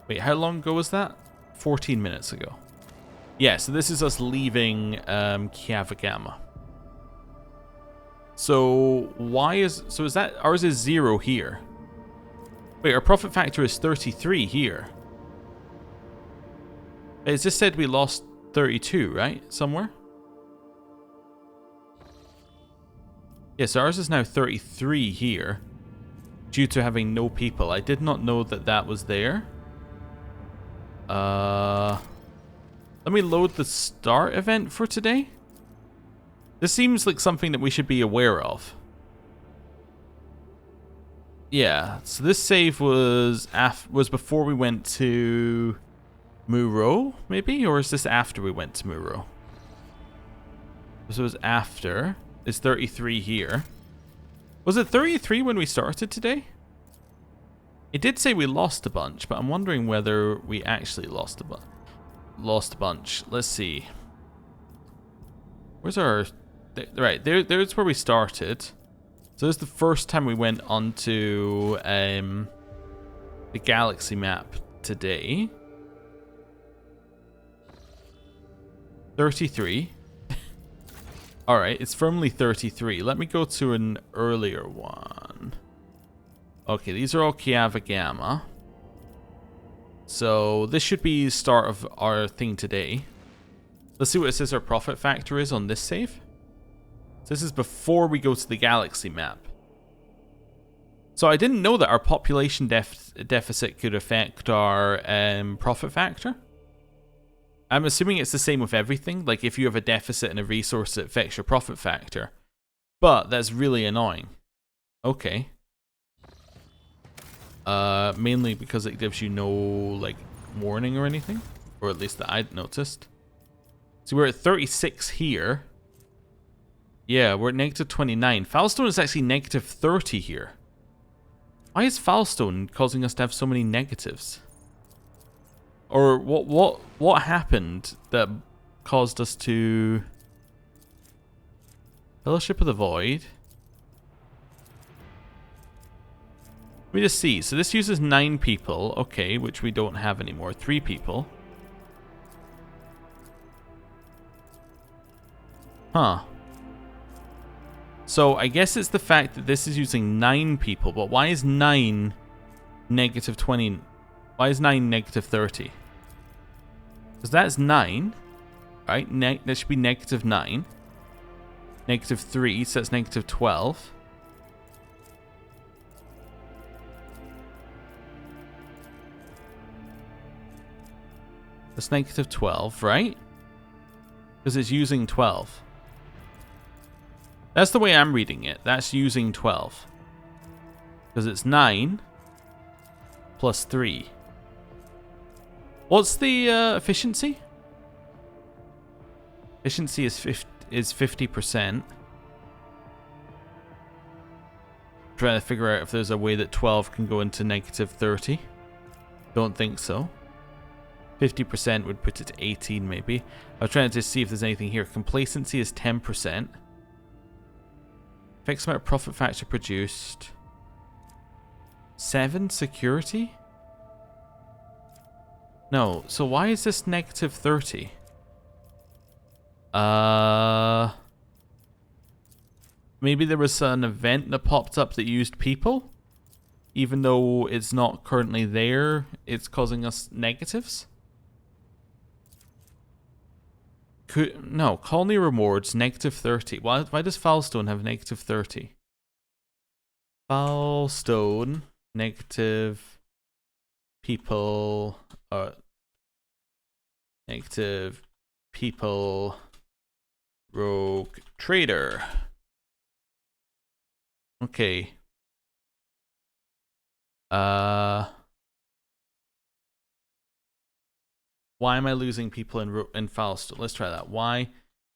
Wait, how long ago was that? 14 minutes ago. Yeah, so this is us leaving Kiava Gama. So why is... So is that... Ours is 0 here. Wait, our profit factor is 33 here. It's just said we lost 32, right? Somewhere? Yes, ours is now 33 here. Due to having no people. I did not know that that was there. Let me load the start event for today. This seems like something that we should be aware of. Yeah, so this save was before we went to Muro, maybe? Or is this after we went to Muro? This was after. It's 33 here. Was it 33 when we started today? It did say we lost a bunch, but I'm wondering whether we actually lost a bunch. Let's see. Where's our Right, there's where we started. So this is the first time we went onto the galaxy map today. 33. Alright, it's firmly 33. Let me go to an earlier one. Okay, these are all Kiava Gama. So this should be the start of our thing today. Let's see what it says our profit factor is on this save. So this is before we go to the galaxy map. So I didn't know that our population deficit could affect our profit factor. I'm assuming it's the same with everything. Like if you have a deficit in a resource, it affects your profit factor. But that's really annoying. Okay. Mainly because it gives you no like warning or anything, or at least that I'd noticed. So we're at 36 here. Yeah, we're at negative 29. Foulstone is actually negative 30 here. Why is Foulstone causing us to have so many negatives? Or what happened that caused us to... Fellowship of the Void. Let me just see. So this uses 9 people. Okay, which we don't have anymore. 3 people. Huh. So I guess it's the fact that this is using 9 people, but why is 9 negative 20? Why is 9 negative 30? Because that's 9, right? That should be negative 9. Negative 3, so that's negative 12. That's negative 12, right? Because it's using 12. That's the way I'm reading it. That's using 12. Because it's 9 plus 3. What's the efficiency? Efficiency is 50%. Trying to figure out if there's a way that 12 can go into negative 30. Don't think so. 50% would put it to 18 maybe. I was trying to just see if there's anything here. Complacency is 10%. Fixed amount of profit factor produced. 7 security? No, so why is this negative 30? Maybe there was an event that popped up that used people? Even though it's not currently there, it's causing us negatives? No, colony rewards, negative 30. Why does Foulstone have negative 30? Foulstone, negative people, negative people, rogue trader. Okay. Why am I losing people in Foulstone? Let's try that. Why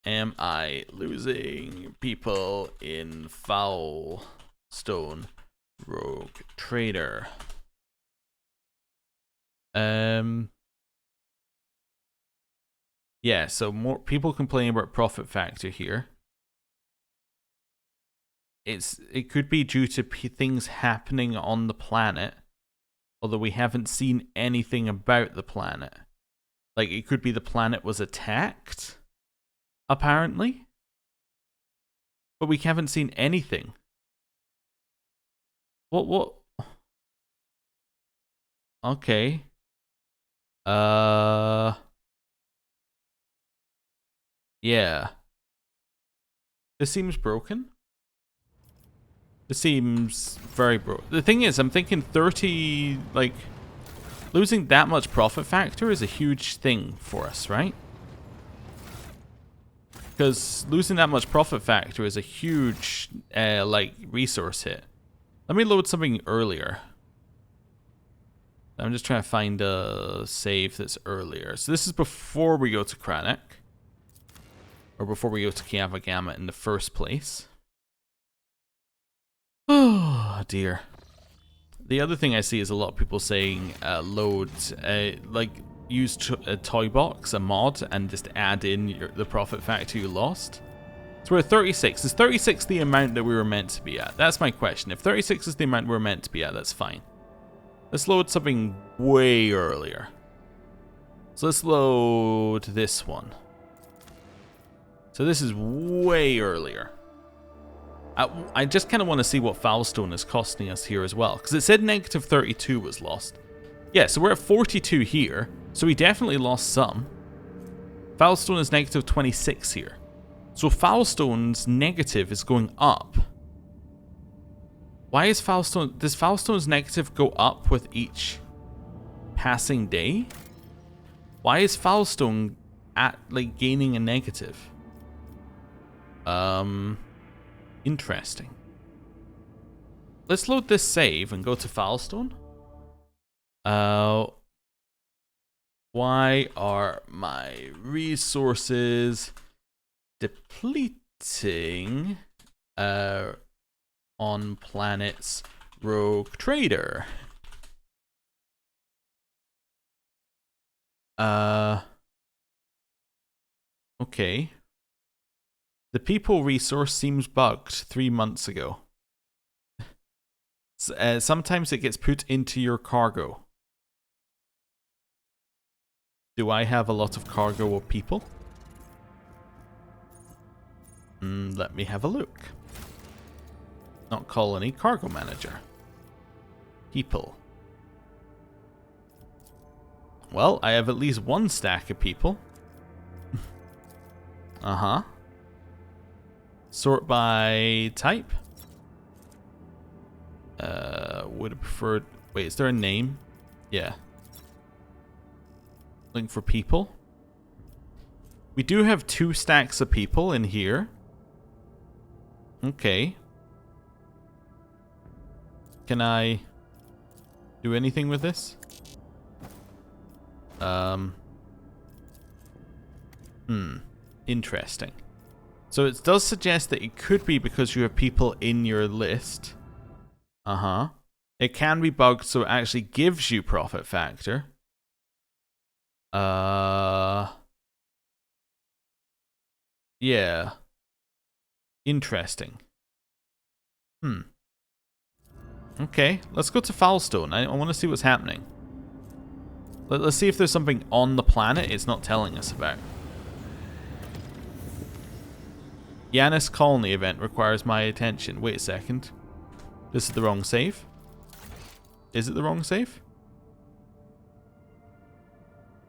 am I losing people in Foulstone? Rogue trader. Yeah, so more people complaining about profit factor here. It could be due to things happening on the planet, although we haven't seen anything about the planet. Like, it could be the planet was attacked, apparently. But we haven't seen anything. What? Okay. Yeah. This seems broken. This seems very broken. The thing is, I'm thinking 30, like... Losing that much profit factor is a huge thing for us, right? Because losing that much profit factor is a huge, like, resource hit. Let me load something earlier. I'm just trying to find a save that's earlier. So this is before we go to Kranich. Or before we go to Kiava Gama in the first place. Oh, dear. The other thing I see is a lot of people saying load, like use a toy box, a mod, and just add in the profit factor you lost. So we're at 36. Is 36 the amount that we were meant to be at? That's my question. If 36 is the amount we're meant to be at, that's fine. Let's load something way earlier. So let's load this one. So this is way earlier. I just kind of want to see what Foulstone is costing us here as well. Because it said negative 32 was lost. Yeah, so we're at 42 here. So we definitely lost some. Foulstone is negative 26 here. So Foulstone's negative is going up. Why is Foulstone... Does Foulstone's negative go up with each passing day? Why is Foulstone at, like, gaining a negative? Interesting. Let's load this save and go to Foulstone. Why are my resources depleting on planet's rogue trader? Okay. The people resource seems bugged 3 months ago. Sometimes it gets put into your cargo. Do I have a lot of cargo of people? Let me have a look. Not colony, cargo manager. People. Well, I have at least one stack of people. Uh-huh. Sort by type. Would have preferred... Wait, is there a name? Yeah. Link for people. We do have 2 stacks of people in here. Okay. Can I do anything with this? Interesting. So it does suggest that it could be because you have people in your list. Uh-huh. It can be bugged so it actually gives you profit factor. Yeah. Interesting. Okay, let's go to Foulstone. I want to see what's happening. Let's see if there's something on the planet it's not telling us about. Yanis Colony event requires my attention. Wait a second. This is the wrong save? Is it the wrong save?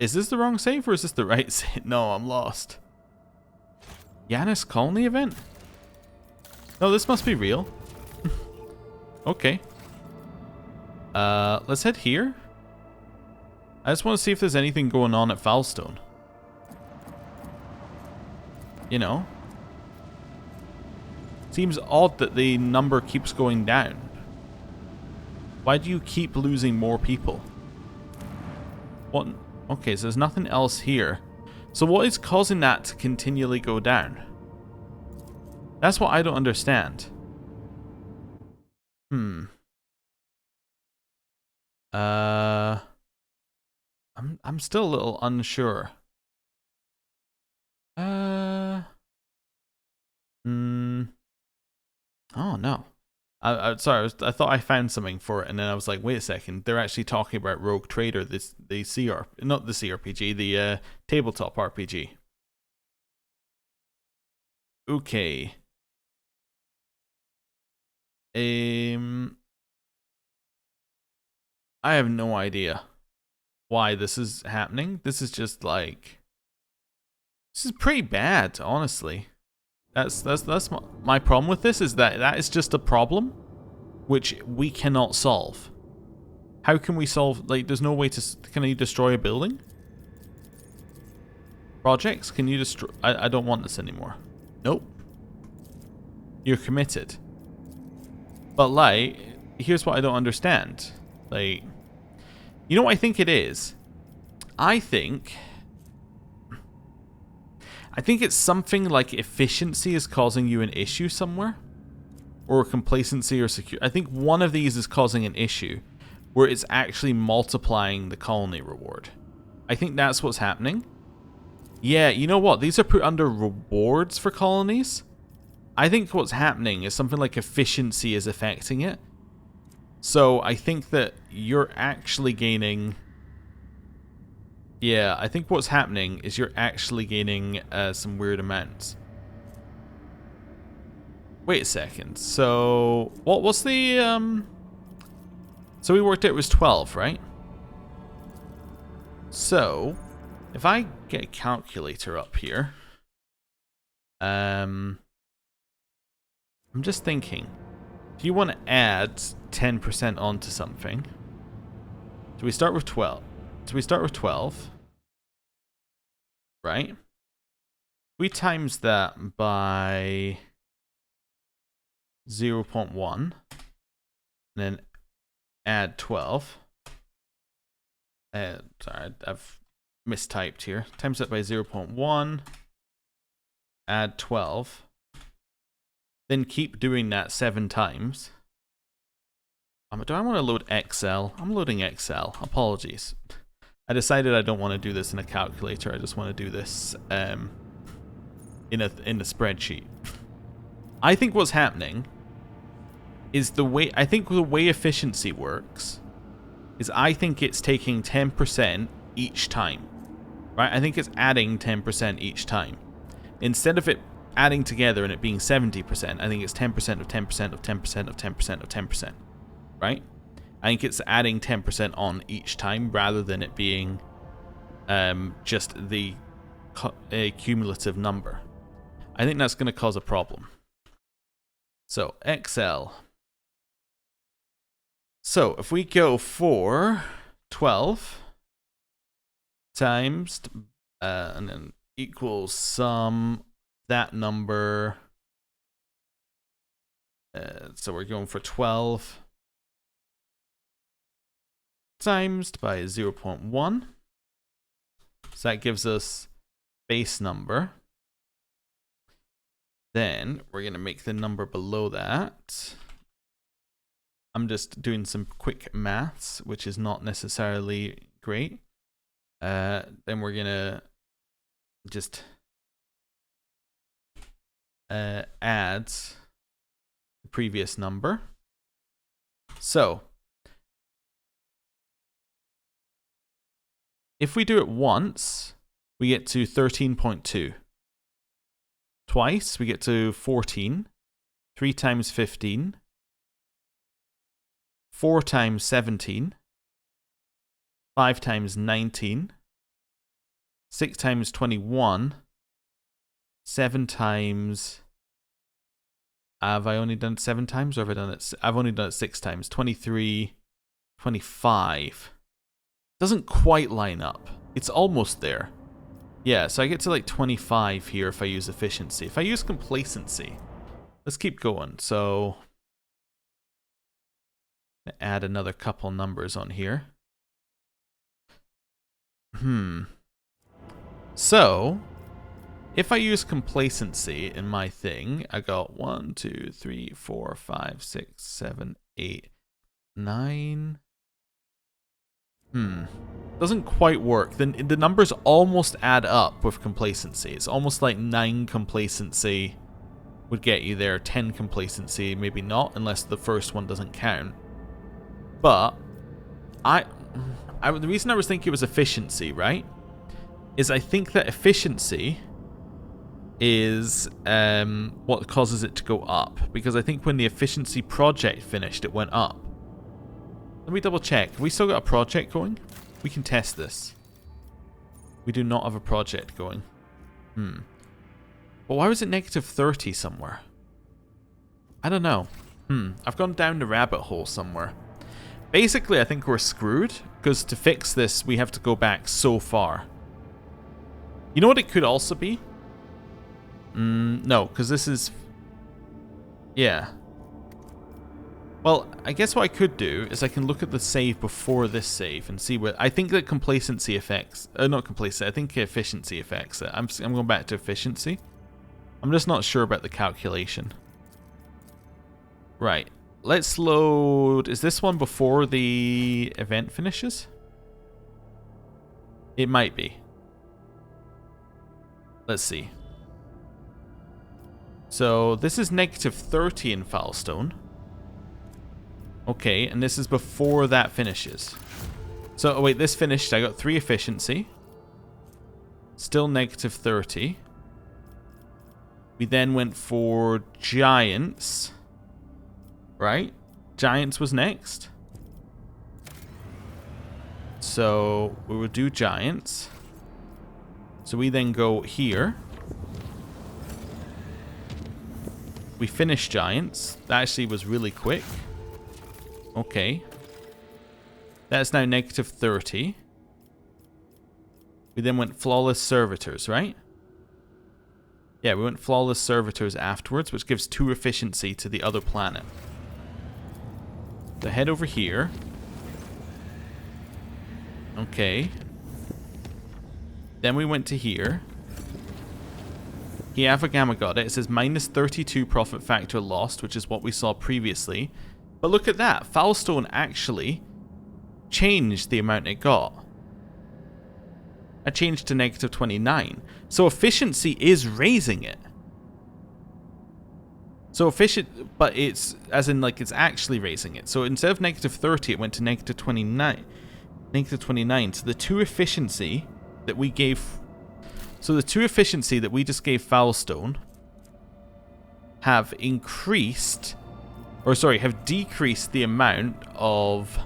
Is this the wrong save or is this the right save? No, I'm lost. Yanis Colony event? No, this must be real. Okay. Let's head here. I just want to see if there's anything going on at Foulstone. You know. Seems odd that the number keeps going down. Why do you keep losing more people? What? Okay, so there's nothing else here. So what is causing that to continually go down? That's what I don't understand. I'm still a little unsure. Oh no. Sorry, I thought I found something for it, and then I was like, wait a second, they're actually talking about Rogue Trader, not the CRPG, the tabletop RPG. Okay. I have no idea why this is happening. This is just like, this is pretty bad, honestly. That's my problem with this, is that is just a problem which we cannot solve. How can we solve, like, there's no way to, can you destroy a building? Projects, can you destroy, I don't want this anymore. Nope. You're committed. But like, here's what I don't understand. Like, you know what I think it is? I think it's something like efficiency is causing you an issue somewhere. Or complacency or security. I think one of these is causing an issue where it's actually multiplying the colony reward. I think that's what's happening. Yeah, you know what? These are put under rewards for colonies. I think what's happening is something like efficiency is affecting it. So I think that you're actually gaining... Yeah, I think what's happening is you're actually gaining some weird amounts. Wait a second. So, what's the... So we worked out it was 12, right? So, if I get a calculator up here... I'm just thinking. If you want to add 10% onto something... So we start with 12. So we start with 12. Right? We times that by 0.1. And then add 12. Sorry, I've mistyped here. Times that by 0.1. Add 12. Then keep doing that 7 times. Do I want to load Excel? I'm loading Excel. Apologies. I decided I don't want to do this in a calculator. I just want to do this in a spreadsheet. I think what's happening is the way efficiency works is I think it's taking 10% each time. Right? I think it's adding 10% each time. Instead of it adding together and it being 70%, I think it's 10% of 10% of 10% of 10% of 10%. Right? I think it's adding 10% on each time rather than it being just the cumulative number. I think that's going to cause a problem. So, Excel. So, if we go for 12 times and then equals sum that number. So we're going for 12 times by 0.1. So that gives us base number. Then we're going to make the number below that. I'm just doing some quick maths, which is not necessarily great. Then we're going to just add the previous number. So if we do it once, we get to 13.2. Twice, we get to 14. 3 times 15. 4 times 17. 5 times 19. 6 times 21. 7 times... Have I only done it 7 times, or have I done it... I've only done it 6 times. 23, 25. Doesn't quite line up. It's almost there. Yeah, so I get to like 25 here if I use efficiency. If I use complacency, let's keep going. So, add another couple numbers on here. So, if I use complacency in my thing, I got 1, 2, 3, 4, 5, 6, 7, 8, 9. Doesn't quite work. The numbers almost add up with complacency. It's almost like 9 complacency would get you there. 10 complacency, maybe not, unless the first one doesn't count. But the reason I was thinking it was efficiency, right, is I think that efficiency is what causes it to go up. Because I think when the efficiency project finished, it went up. Let me double check. Have we still got a project going? We can test this. We do not have a project going. But why was it negative 30 somewhere? I don't know. I've gone down the rabbit hole somewhere. Basically, I think we're screwed, because to fix this, we have to go back so far. You know what it could also be? No, because this is... Yeah. Well, I guess what I could do is I can look at the save before this save and see what... I think that complacency affects... not complacency, I think efficiency affects it. I'm going back to efficiency. I'm just not sure about the calculation. Right. Let's load... Is this one before the event finishes? It might be. Let's see. So this is -30 in Foulstone. Okay, and this is before that finishes. So, oh wait, this finished. I got 3 efficiency. Still -30. We then went for Giants. Right? Giants was next. So, we will do Giants. So we then go here. We finished Giants. That actually was really quick. Okay. That's now -30. We then went Flawless Servitors, right? Yeah, we went Flawless Servitors afterwards, which gives 2 efficiency to the other planet. So head over here. Okay. Then we went to here. Kiava Gama got it. It says -32 profit factor lost, which is what we saw previously. But look at that. Foulstone actually changed the amount it got. I changed to -29. So efficiency is raising it. So efficient, but it's, as in like it's actually raising it. So instead of -30, it went to -29. -29. So the 2 efficiency that we gave... So the 2 efficiency that we just gave Foulstone have increased... Or sorry, have decreased the amount of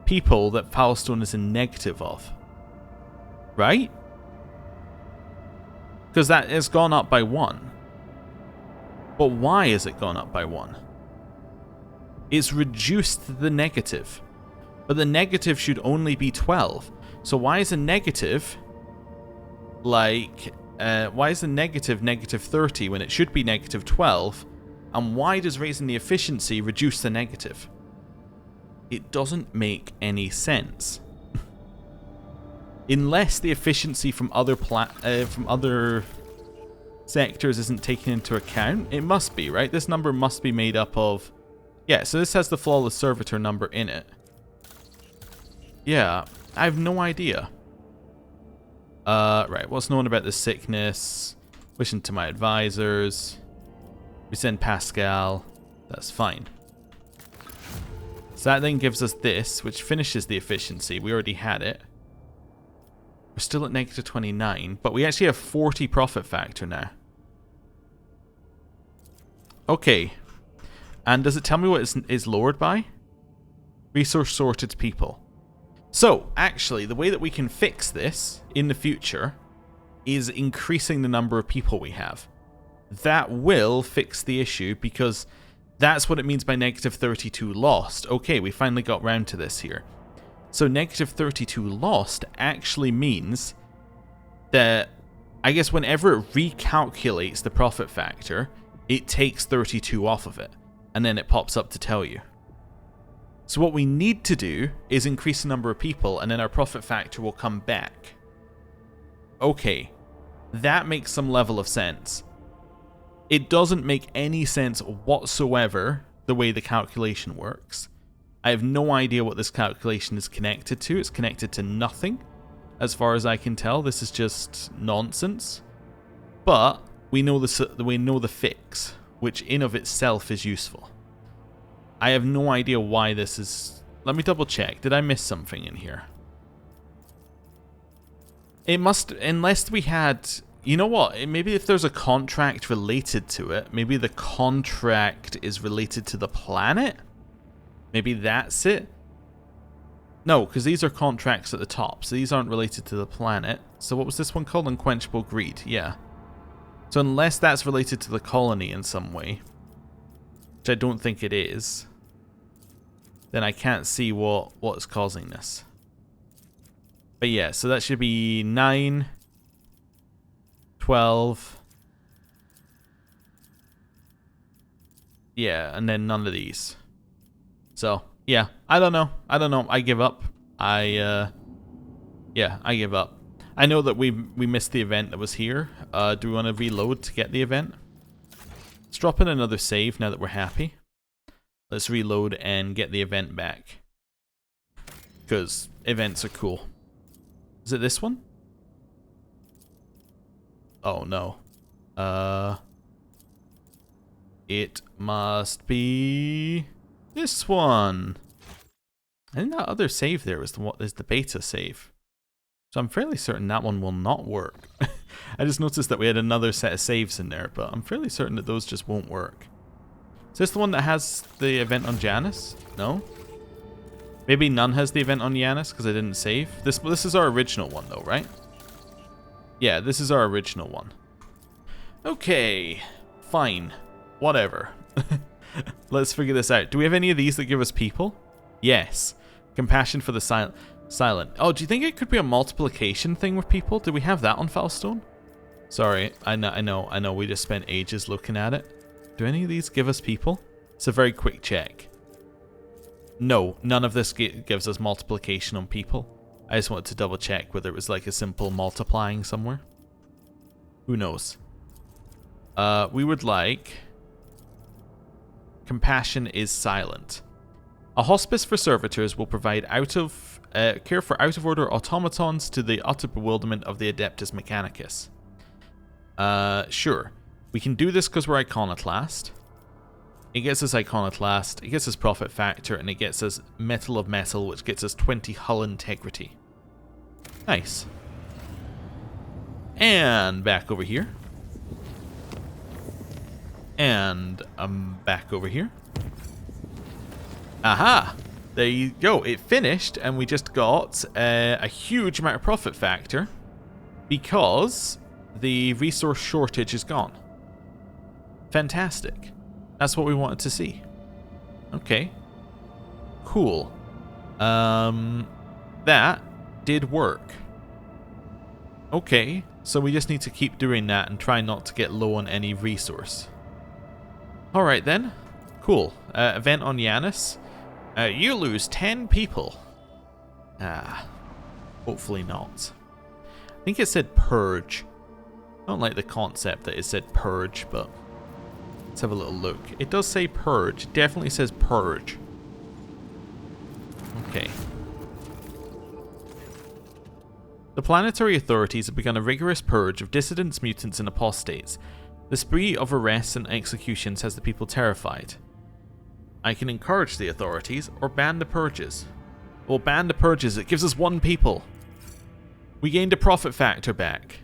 people that Foulstone is in negative of. Right? Because that has gone up by 1. But why has it gone up by 1? It's reduced the negative. But the negative should only be 12. So why is a negative like... why is a negative -30 when it should be -12? And why does raising the efficiency reduce the negative? It doesn't make any sense. Unless the efficiency from other sectors isn't taken into account, it must be, right? This number must be made up of... Yeah, so this has the Flawless Servitor number in it. Yeah, I have no idea. Right, what's known about the sickness? Wishing to my advisors. We send Pascal. That's fine. So that then gives us this, which finishes the efficiency. We already had it. We're still at -29, but we actually have 40 profit factor now. Okay. And does it tell me what is lowered by? Resource sorted people. So, actually, the way that we can fix this in the future is increasing the number of people we have. That will fix the issue because that's what it means by -32 lost. Okay, we finally got round to this here. So -32 lost actually means that, I guess whenever it recalculates the profit factor, it takes 32 off of it, and then it pops up to tell you. So what we need to do is increase the number of people, and then our profit factor will come back. Okay, that makes some level of sense. It doesn't make any sense whatsoever the way the calculation works. I have no idea what this calculation is connected to. It's connected to nothing, as far as I can tell. This is just nonsense. But we know the fix, which in of itself is useful. I have no idea why this is... Let me double check. Did I miss something in here? It must... Unless we had... You know what? Maybe if there's a contract related to it, maybe the contract is related to the planet? Maybe that's it? No, because these are contracts at the top, so these aren't related to the planet. So what was this one called? Unquenchable Greed, yeah. So unless that's related to the colony in some way, which I don't think it is, then I can't see what's causing this. But yeah, so that should be 9, 12. Yeah, and then none of these. So, yeah, I don't know. I give up. Yeah, I give up. I know that we missed the event that was here. Do we want to reload to get the event? Let's drop in another save now that we're happy. Let's reload and get the event back. Because events are cool. Is it this one? Oh, no. It must be this one. I think that other save there is the beta save. So I'm fairly certain that one will not work. I just noticed that we had another set of saves in there, but I'm fairly certain that those just won't work. Is this the one that has the event on Janus? No? Maybe none has the event on Janus because I didn't save. This is our original one though, right? Yeah, this is our original one. Okay, fine. Whatever. Let's figure this out. Do we have any of these that give us people? Yes. Compassion for the silent. Oh, do you think it could be a multiplication thing with people? Do we have that on Foulstone? Sorry, I know. We just spent ages looking at it. Do any of these give us people? It's a very quick check. No, none of this gives us multiplication on people. I just wanted to double check whether it was like a simple multiplying somewhere. Who knows? We would like... Compassion is silent. A hospice for servitors will provide care for out-of-order automatons to the utter bewilderment of the Adeptus Mechanicus. Sure. We can do this because we're Iconoclast. It gets us Iconoclast, it gets us Profit Factor, and it gets us Metal of Metal, which gets us 20 Hull Integrity. Nice. And back over here. And I'm back over here. Aha! There you go. It finished, and we just got a huge amount of Profit Factor because the resource shortage is gone. Fantastic. That's what we wanted to see. Okay. Cool. That did work. Okay, so we just need to keep doing that and try not to get low on any resource. Alright then. Cool. Event on Janus. You lose 10 people. Hopefully not. I think it said purge. I don't like the concept that it said purge, but let's have a little look. It does say purge. It definitely says purge. Okay. The planetary authorities have begun a rigorous purge of dissidents, mutants, and apostates. The spree of arrests and executions has the people terrified. I can encourage the authorities or ban the purges. Well, ban the purges. It gives us 1 people. We gained a profit factor back.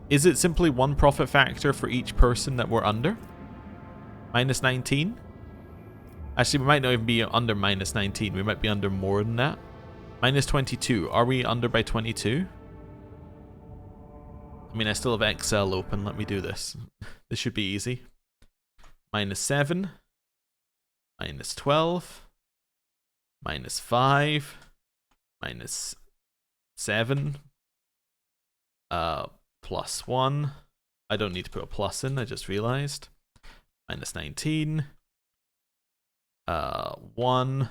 Is it simply 1 profit factor for each person that we're under? Minus 19? Actually, we might not even be under minus 19. We might be under more than that. Minus 22. Are we under by 22? I mean, I still have Excel open. Let me do this. This should be easy. Minus 7. Minus 12. Minus 5. Minus 7. Plus 1. I don't need to put a plus in, I just realized. Minus 19. 1.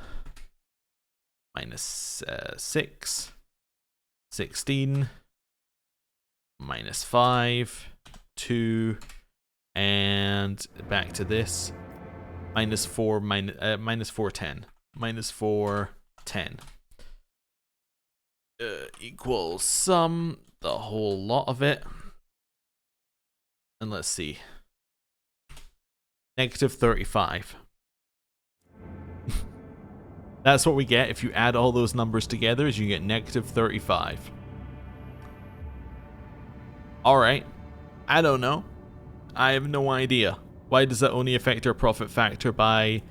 Minus 6. 16. Minus 5. 2. And back to this. Minus 4, minus 4, 10. Minus 4, 10. Equals sum, the whole lot of it. And let's see. Negative 35. That's what we get if you add all those numbers together, is you get negative 35. Alright. I don't know. I have no idea. Why does that only affect our profit factor by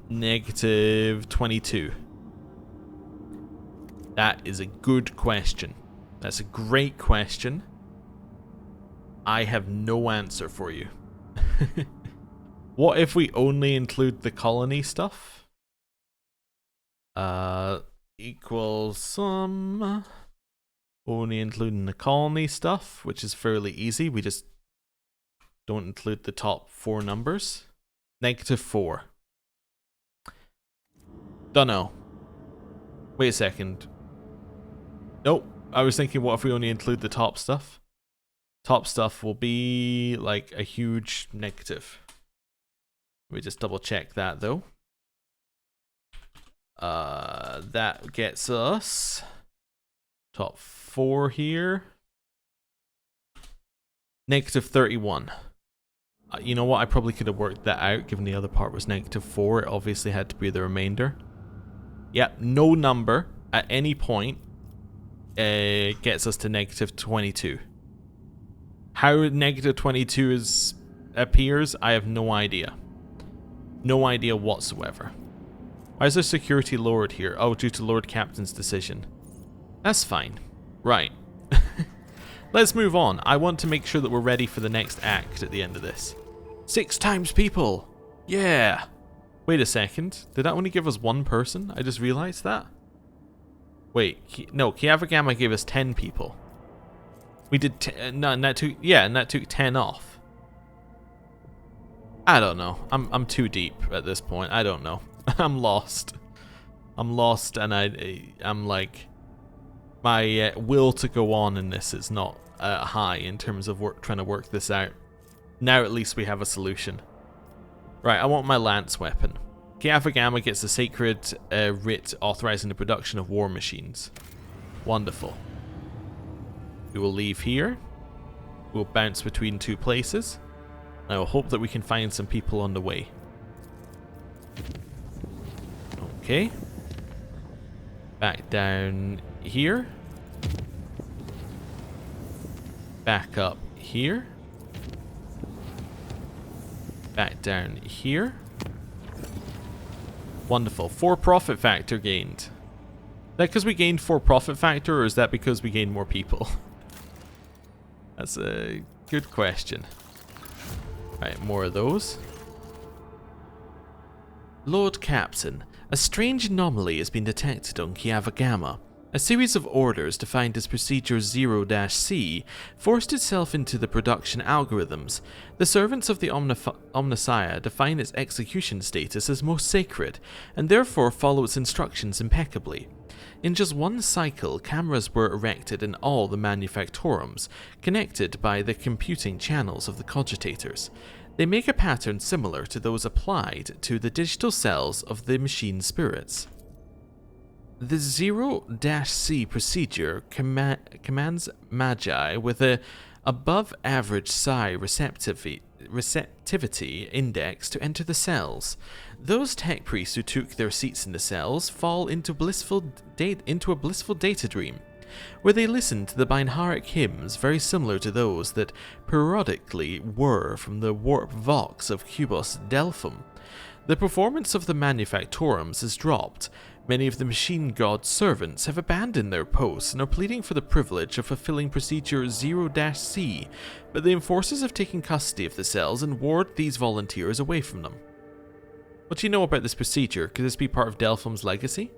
negative 22? That is a good question. That's a great question. I have no answer for you. What if we only include the colony stuff? Equals sum. Only including the colony stuff, which is fairly easy. We just don't include the top 4 numbers. Negative 4. Dunno. Wait a second. Nope. I was thinking, what if we only include the top stuff? Top stuff will be like a huge negative. Let me just double check that though. That gets us top 4 here. Negative 31. You know what? I probably could have worked that out, given the other part was negative 4. It obviously had to be the remainder. Yep, no number at any point gets us to negative 22. How negative 22 appears, I have no idea. No idea whatsoever. Why is there security lowered here? Oh, due to Lord Captain's decision. That's fine. Right. Let's move on. I want to make sure that we're ready for the next act at the end of this. 6 times people! Yeah! Wait a second. Did that only give us 1 person? I just realized that. Wait, no, Kiava Gama gave us 10 people. We did no, and that took 10 off. I don't know. I'm too deep at this point. I don't know. I'm lost. I'm lost, and I'm like, my will to go on in this is not high in terms of trying to work this out. Now at least we have a solution. Right, I want my lance weapon. Kiava Gama gets the sacred writ authorizing the production of war machines. Wonderful. We will leave here. We'll bounce between 2 places. I will hope that we can find some people on the way. Okay. Back down here. Back up here. Back down here. Wonderful. 4 profit factor gained. Is that because we gained 4 profit factor, or is that because we gained more people? That's a good question. Right, more of those. Lord Captain, a strange anomaly has been detected on Kiava Gama. A series of orders defined as Procedure 0-C forced itself into the production algorithms. The servants of the Omnissiah define its execution status as most sacred, and therefore follow its instructions impeccably. In just 1 cycle, cameras were erected in all the manufactorums, connected by the computing channels of the cogitators. They make a pattern similar to those applied to the digital cells of the machine spirits. The 0-C procedure commands Magi with a above-average psi receptivity index to enter the cells. Those tech priests who took their seats in the cells fall into a blissful data dream, where they listen to the Binharic hymns very similar to those that periodically whir from the warp vox of Cubos Delphum. The performance of the manufactorums has dropped. Many of the machine god's servants have abandoned their posts and are pleading for the privilege of fulfilling Procedure 0-C, but the enforcers have taken custody of the cells and ward these volunteers away from them. What do you know about this procedure? Could this be part of Delphum's legacy?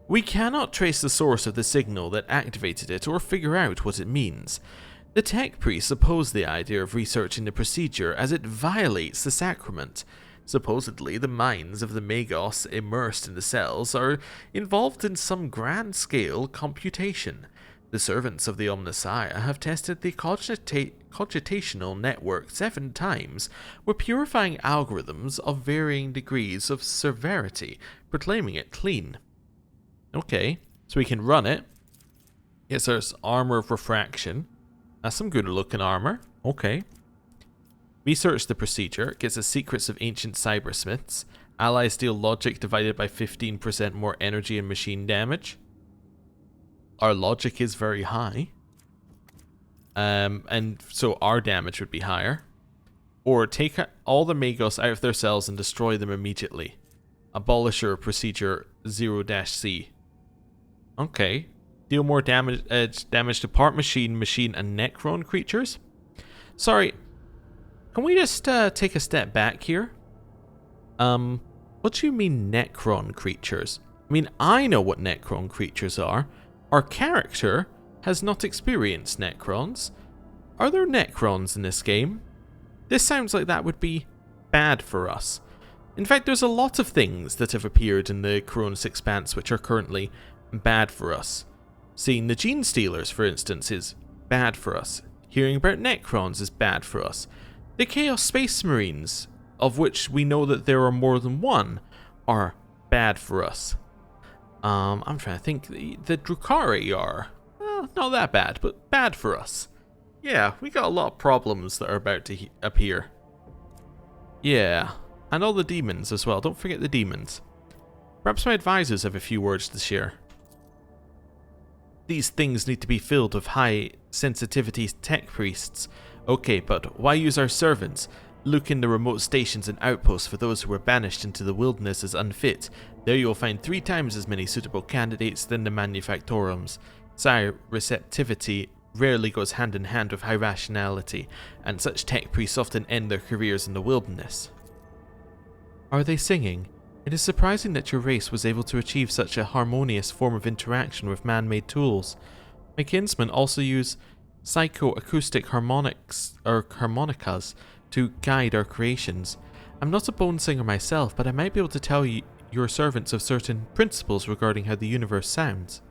We cannot trace the source of the signal that activated it or figure out what it means. The tech priests oppose the idea of researching the procedure as it violates the sacrament. Supposedly, the minds of the Magos immersed in the cells are involved in some grand-scale computation. The servants of the Omnissiah have tested the cogitational network 7 times. We're purifying algorithms of varying degrees of severity, proclaiming it clean. Okay, so we can run it. It's our armor of refraction. That's some good-looking armor. Okay. Research the procedure, gets the secrets of ancient cybersmiths. Allies deal logic divided by 15% more energy and machine damage. Our logic is very high. And so our damage would be higher. Or take all the Magos out of their cells and destroy them immediately. Abolisher Procedure 0-C. Okay. Deal more damage to part machine, and Necron creatures. Sorry. Can we just take a step back here? What do you mean Necron creatures? I mean, I know what Necron creatures are. Our character has not experienced Necrons. Are there Necrons in this game? This sounds like that would be bad for us. In fact, there's a lot of things that have appeared in the Koronus Expanse which are currently bad for us. Seeing the Gene Stealers, for instance, is bad for us. Hearing about Necrons is bad for us. The Chaos Space Marines, of which we know that there are more than one, are bad for us. I'm trying to think. The Drukhari are not that bad, but bad for us. Yeah, we got a lot of problems that are about to appear. Yeah, and all the demons as well. Don't forget the demons. Perhaps my advisors have a few words to share. These things need to be filled with high sensitivity tech priests. Okay, but why use our servants? Look in the remote stations and outposts for those who were banished into the wilderness as unfit. There you will find 3 times as many suitable candidates than the manufactorums. Sire, receptivity rarely goes hand in hand with high rationality, and such tech priests often end their careers in the wilderness. Are they singing? It is surprising that your race was able to achieve such a harmonious form of interaction with man-made tools. My kinsmen also use psychoacoustic harmonicas to guide our creations. I'm not a bone singer myself, but I might be able to tell you your servants of certain principles regarding how the universe sounds.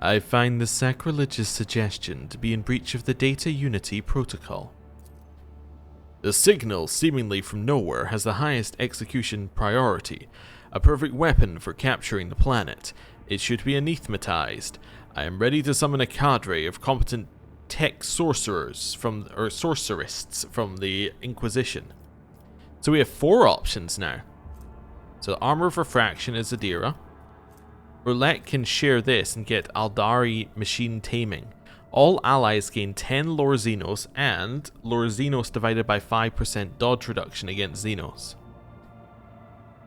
I find this sacrilegious suggestion to be in breach of the Data Unity Protocol. The signal, seemingly from nowhere, has the highest execution priority, a perfect weapon for capturing the planet. It should be anathematized. I am ready to summon a cadre of competent tech sorcerers sorcerists from the Inquisition. So we have 4 options now. So Armor of Refraction is Adira. Roulette can share this and get Aldari Machine Taming. All allies gain 10 Lore Xenos and Lore Xenos divided by 5% dodge reduction against Xenos.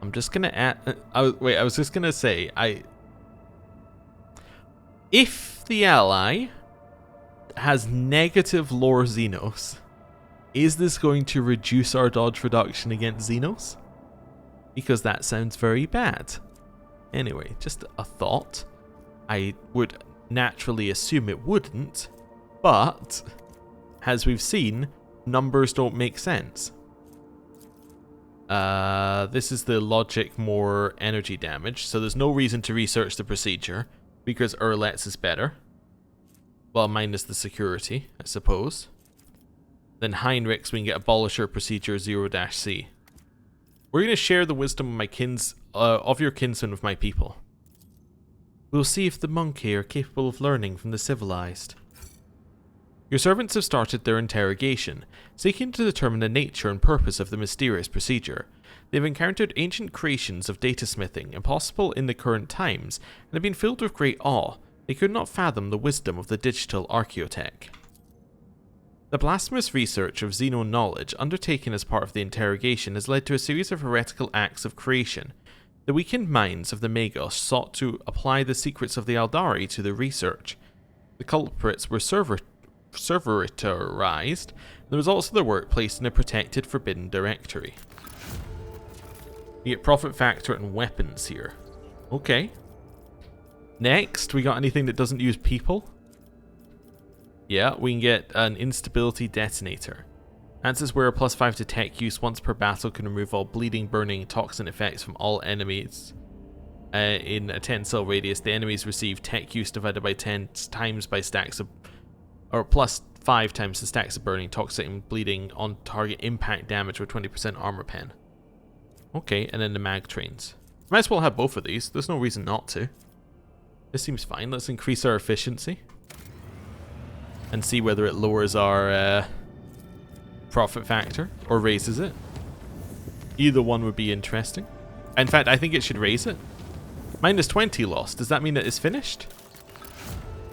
I'm just gonna add... I was just gonna say, if the ally has negative Lore Xenos, is this going to reduce our dodge reduction against Xenos? Because that sounds very bad. Anyway, just a thought. I would naturally assume it wouldn't, but as we've seen, numbers don't make sense. This is the logic more energy damage, so there's no reason to research the procedure because Urlet's is better. Well, minus the security, I suppose. Then Heinrich's, we can get Abolisher Procedure 0-C. We're going to share the wisdom of your kinsmen with my people. We'll see if the monkey are capable of learning from the civilized. Your servants have started their interrogation, seeking to determine the nature and purpose of the mysterious procedure. They've encountered ancient creations of data smithing, impossible in the current times, and have been filled with great awe. They could not fathom the wisdom of the digital archaeotech. The blasphemous research of Xenon knowledge undertaken as part of the interrogation has led to a series of heretical acts of creation. The weakened minds of the Magos sought to apply the secrets of the Aldari to their research. The culprits were serveritorized, and the results of their work placed in a protected forbidden directory. We get profit factor and weapons here. Okay. Next, we got anything that doesn't use people? Yeah, we can get an instability detonator. Answers where a +5 to tech use once per battle can remove all bleeding, burning, toxin effects from all enemies. In a 10 cell radius, the enemies receive tech use divided by 10 times by stacks of... or +5 times the stacks of burning, toxic, and bleeding on target impact damage with 20% armor pen. Okay, and then the mag trains. Might as well have both of these. There's no reason not to. This seems fine. Let's increase our efficiency. And see whether it lowers our profit factor or raises it. Either one would be interesting. In fact, I think it should raise it. -20 lost. Does that mean that it's finished?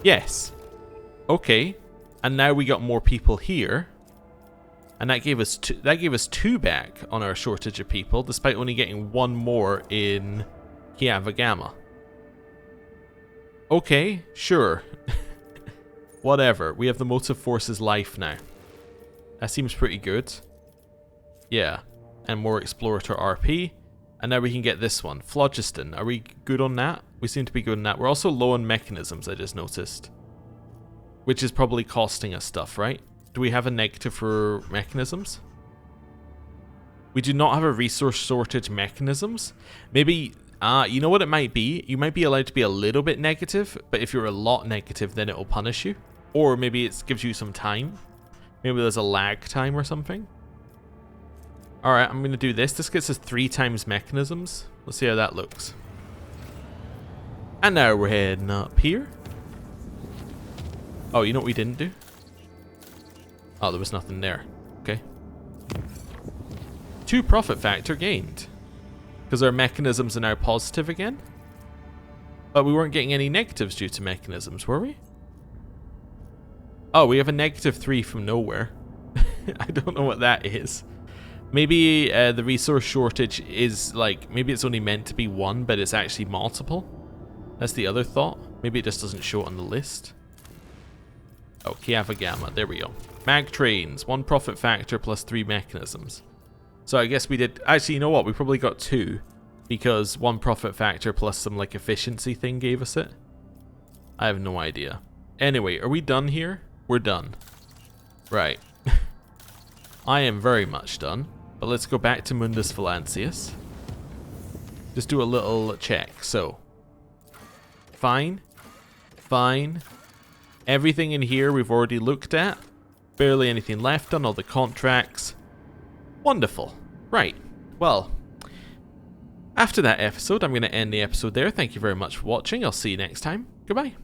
Yes. Okay. And now we got more people here. And that gave us two back on our shortage of people, despite only getting 1 more in Kiava Gama. Okay, sure. Whatever. We have the motive force's life now. That seems pretty good. Yeah. And more Explorator RP. And now we can get this one. Phlogiston. Are we good on that? We seem to be good on that. We're also low on mechanisms, I just noticed. Which is probably costing us stuff, right? Do we have a negative for mechanisms? We do not have a resource shortage mechanisms. Maybe... you know what it might be? You might be allowed to be a little bit negative, but if you're a lot negative, then it'll punish you. Or maybe it gives you some time. Maybe there's a lag time or something. Alright, I'm going to do this. This gets us 3 times mechanisms. Let's see how that looks. And now we're heading up here. Oh, you know what we didn't do? Oh, there was nothing there. Okay. 2 profit factor gained. Because our mechanisms are now positive again. But we weren't getting any negatives due to mechanisms, were we? Oh, we have a -3 from nowhere. I don't know what that is. Maybe the resource shortage is like, maybe it's only meant to be 1, but it's actually multiple. That's the other thought. Maybe it just doesn't show it on the list. Oh, Kiava Gama, there we go. Mag trains, 1 profit factor plus 3 mechanisms. So I guess we did, actually, you know what, we probably got 2, because 1 profit factor plus some like efficiency thing gave us it. I have no idea. Anyway, are we done here? We're done. Right. I am very much done, but let's go back to Mundus Valancius. Just do a little check. So, fine, fine. Everything in here we've already looked at. Barely anything left on all the contracts. Wonderful. Right. Well, after that episode, I'm going to end the episode there. Thank you very much for watching. I'll see you next time. Goodbye.